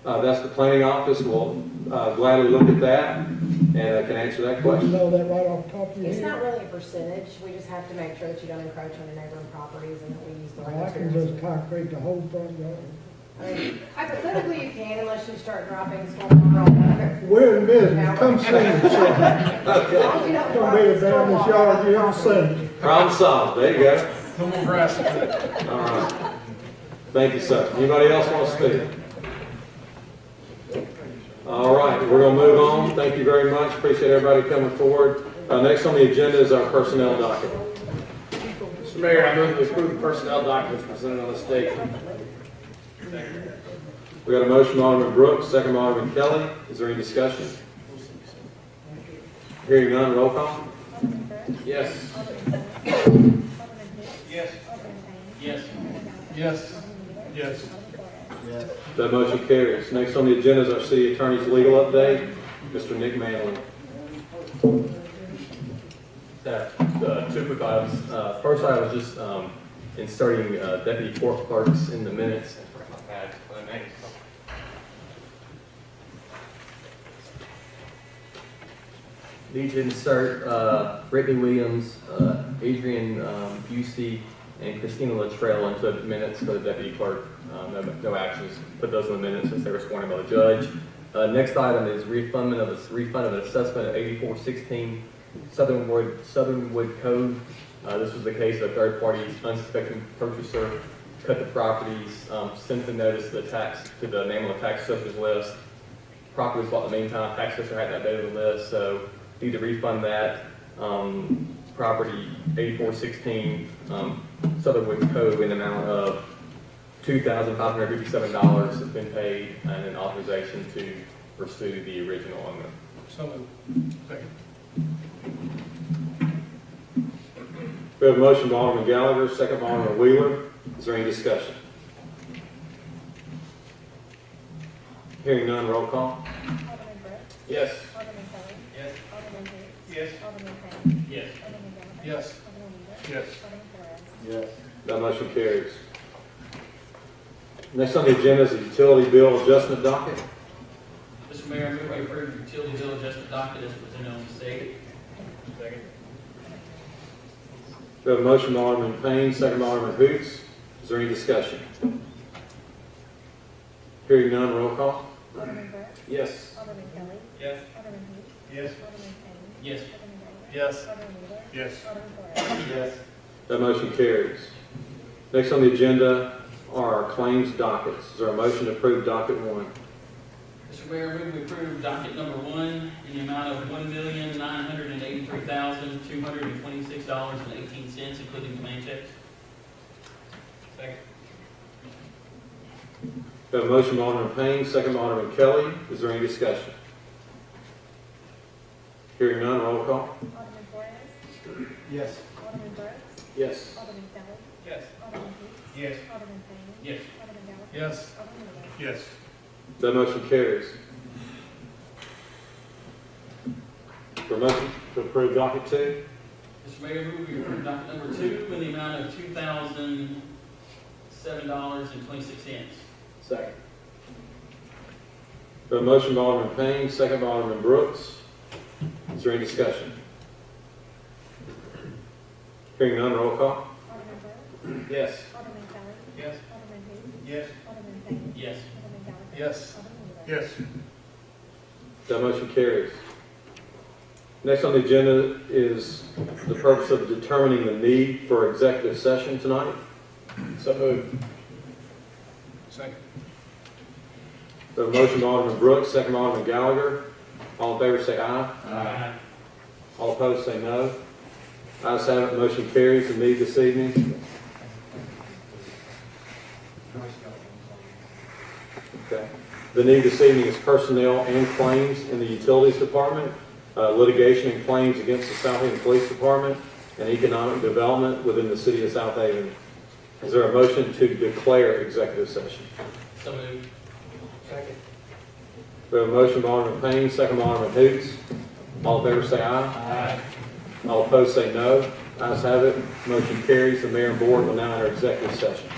Speaker 1: That's the planning office. We'll gladly look at that and can answer that
Speaker 17: You
Speaker 1: question.
Speaker 17: know that right off the top of your
Speaker 11: It's
Speaker 17: head?
Speaker 11: not really a percentage, we just have to make sure that you don't encroach on your neighboring properties and that we use the right
Speaker 17: Well, I can
Speaker 11: materials.
Speaker 17: just concrete the whole front yard.
Speaker 11: I mean, hypothetically, you can unless you start dropping stormwater on it.
Speaker 17: We're in business, come see us.
Speaker 11: As long as you don't
Speaker 17: It's gonna be the damnedest yard you ever seen.
Speaker 1: Problem solved. There you go.
Speaker 7: No more grass.
Speaker 1: All right. Thank you, sir. Anybody else want to speak? All right, we're going to move on. Thank you very much. Appreciate everybody coming forward. Next on the agenda is our personnel docket.
Speaker 7: Mr. Mayor, I move to approve the personnel documents presented on this date.
Speaker 1: We got a motion by Alderman Brooks, second by Alderman Kelly. Is there any discussion? Hearing none, roll call.
Speaker 7: Yes.
Speaker 9: Yes.
Speaker 4: Yes.
Speaker 9: Yes. Yes.
Speaker 1: That motion carries. Next on the agenda is our city attorney's legal update. Mr. Nick Manley.
Speaker 8: Two quick items. First item was just inserting deputy court clerks in the minutes. Need to insert Brittany Williams, Adrian Busey, and Christina Latrell into the minutes for the deputy clerk. No actions. Put those in the minutes since they were sworn in by the judge. Next item is refund of an assessment of 8416 Southernwood Cove. This was the case of a third-party unsuspecting purchaser cut the properties, sent the notice to the name on the tax assessor's list. Property was bought in the meantime. Tax assessor had that date on the list, so need to refund that. Property 8416 Southernwood Cove in the amount of $2,557 has been paid, and an authorization to pursue the original owner.
Speaker 9: So moved. Second.
Speaker 1: We have a motion by Alderman Gallagher, second by Alderman Wheeler. Is there any discussion? Hearing none, roll call.
Speaker 5: Alderman Brooks.
Speaker 7: Yes.
Speaker 5: Alderman Kelly.
Speaker 9: Yes.
Speaker 5: Alderman Hoots.
Speaker 9: Yes.
Speaker 5: Alderman Payne.
Speaker 4: Yes.
Speaker 5: Alderman Gallagher.
Speaker 9: Yes.
Speaker 5: Alderman Wheeler.
Speaker 9: Yes.
Speaker 5: Alderman Flores.
Speaker 12: Yes.
Speaker 1: That motion carries. Next on the agenda is the utility bill adjustment docket.
Speaker 4: Mr. Mayor, I move we approve the utility bill adjustment docket as presented on the date.
Speaker 9: Second.
Speaker 1: We have a motion by Alderman Payne, second by Alderman Hoots. Is there any discussion? Hearing none, roll call.
Speaker 5: Alderman Brooks.
Speaker 7: Yes.
Speaker 5: Alderman Kelly.
Speaker 9: Yes.
Speaker 5: Alderman Hoots.
Speaker 9: Yes.
Speaker 5: Alderman Payne.
Speaker 4: Yes.
Speaker 5: Alderman Gallagher.
Speaker 9: Yes.
Speaker 5: Alderman Wheeler.
Speaker 9: Yes.
Speaker 5: Alderman Flores.
Speaker 12: Yes.
Speaker 1: That motion carries. Next on the agenda are our claims dockets. Is there a motion to approve docket 1?
Speaker 4: Mr. Mayor, I move we approve docket number 1 in the amount of $1,983,226.18, including demand checks.
Speaker 9: Second.
Speaker 1: We have a motion by Alderman Payne, second by Alderman Kelly. Is there any discussion? Hearing none, roll call.
Speaker 5: Alderman Flores.
Speaker 12: Yes.
Speaker 5: Alderman Brooks.
Speaker 7: Yes.
Speaker 5: Alderman Kelly.
Speaker 9: Yes.
Speaker 5: Alderman Hoots.
Speaker 9: Yes.
Speaker 5: Alderman Payne.
Speaker 4: Yes.
Speaker 5: Alderman Gallagher.
Speaker 9: Yes.
Speaker 5: Alderman Wheeler.
Speaker 9: Yes.
Speaker 1: That motion carries. For motion to approve docket 2?
Speaker 4: Mr. Mayor, I move we approve docket number 2 in the amount of $2,007.26.
Speaker 7: Second.
Speaker 1: We have a motion by Alderman Payne, second by Alderman Brooks. Is there any discussion? Hearing none, roll call.
Speaker 5: Alderman Brooks.
Speaker 7: Yes.
Speaker 5: Alderman Kelly.
Speaker 9: Yes.
Speaker 5: Alderman Hoots.
Speaker 9: Yes.
Speaker 5: Alderman Payne.
Speaker 4: Yes.
Speaker 5: Alderman Gallagher.
Speaker 9: Yes.
Speaker 5: Alderman Wheeler.
Speaker 9: Yes.
Speaker 1: That motion carries. Next on the agenda is the purpose of determining the need for executive session tonight.
Speaker 7: So moved.
Speaker 9: Second.
Speaker 1: We have a motion by Alderman Brooks, second by Alderman Gallagher. All in favor say aye.
Speaker 4: Aye.
Speaker 1: All opposed say no. Ayes have it, motion carries. The need this evening. Okay. The need this evening is personnel and claims in the utilities department, litigation and claims against the Southaven Police Department, and economic development within the city of Southaven. Is there a motion to declare executive session?
Speaker 4: So moved.
Speaker 9: Second.
Speaker 1: We have a motion by Alderman Payne, second by Alderman Hoots. All in favor say aye.
Speaker 4: Aye.
Speaker 1: All opposed say no. Ayes have it. Motion carries. The mayor and board will now enter executive session.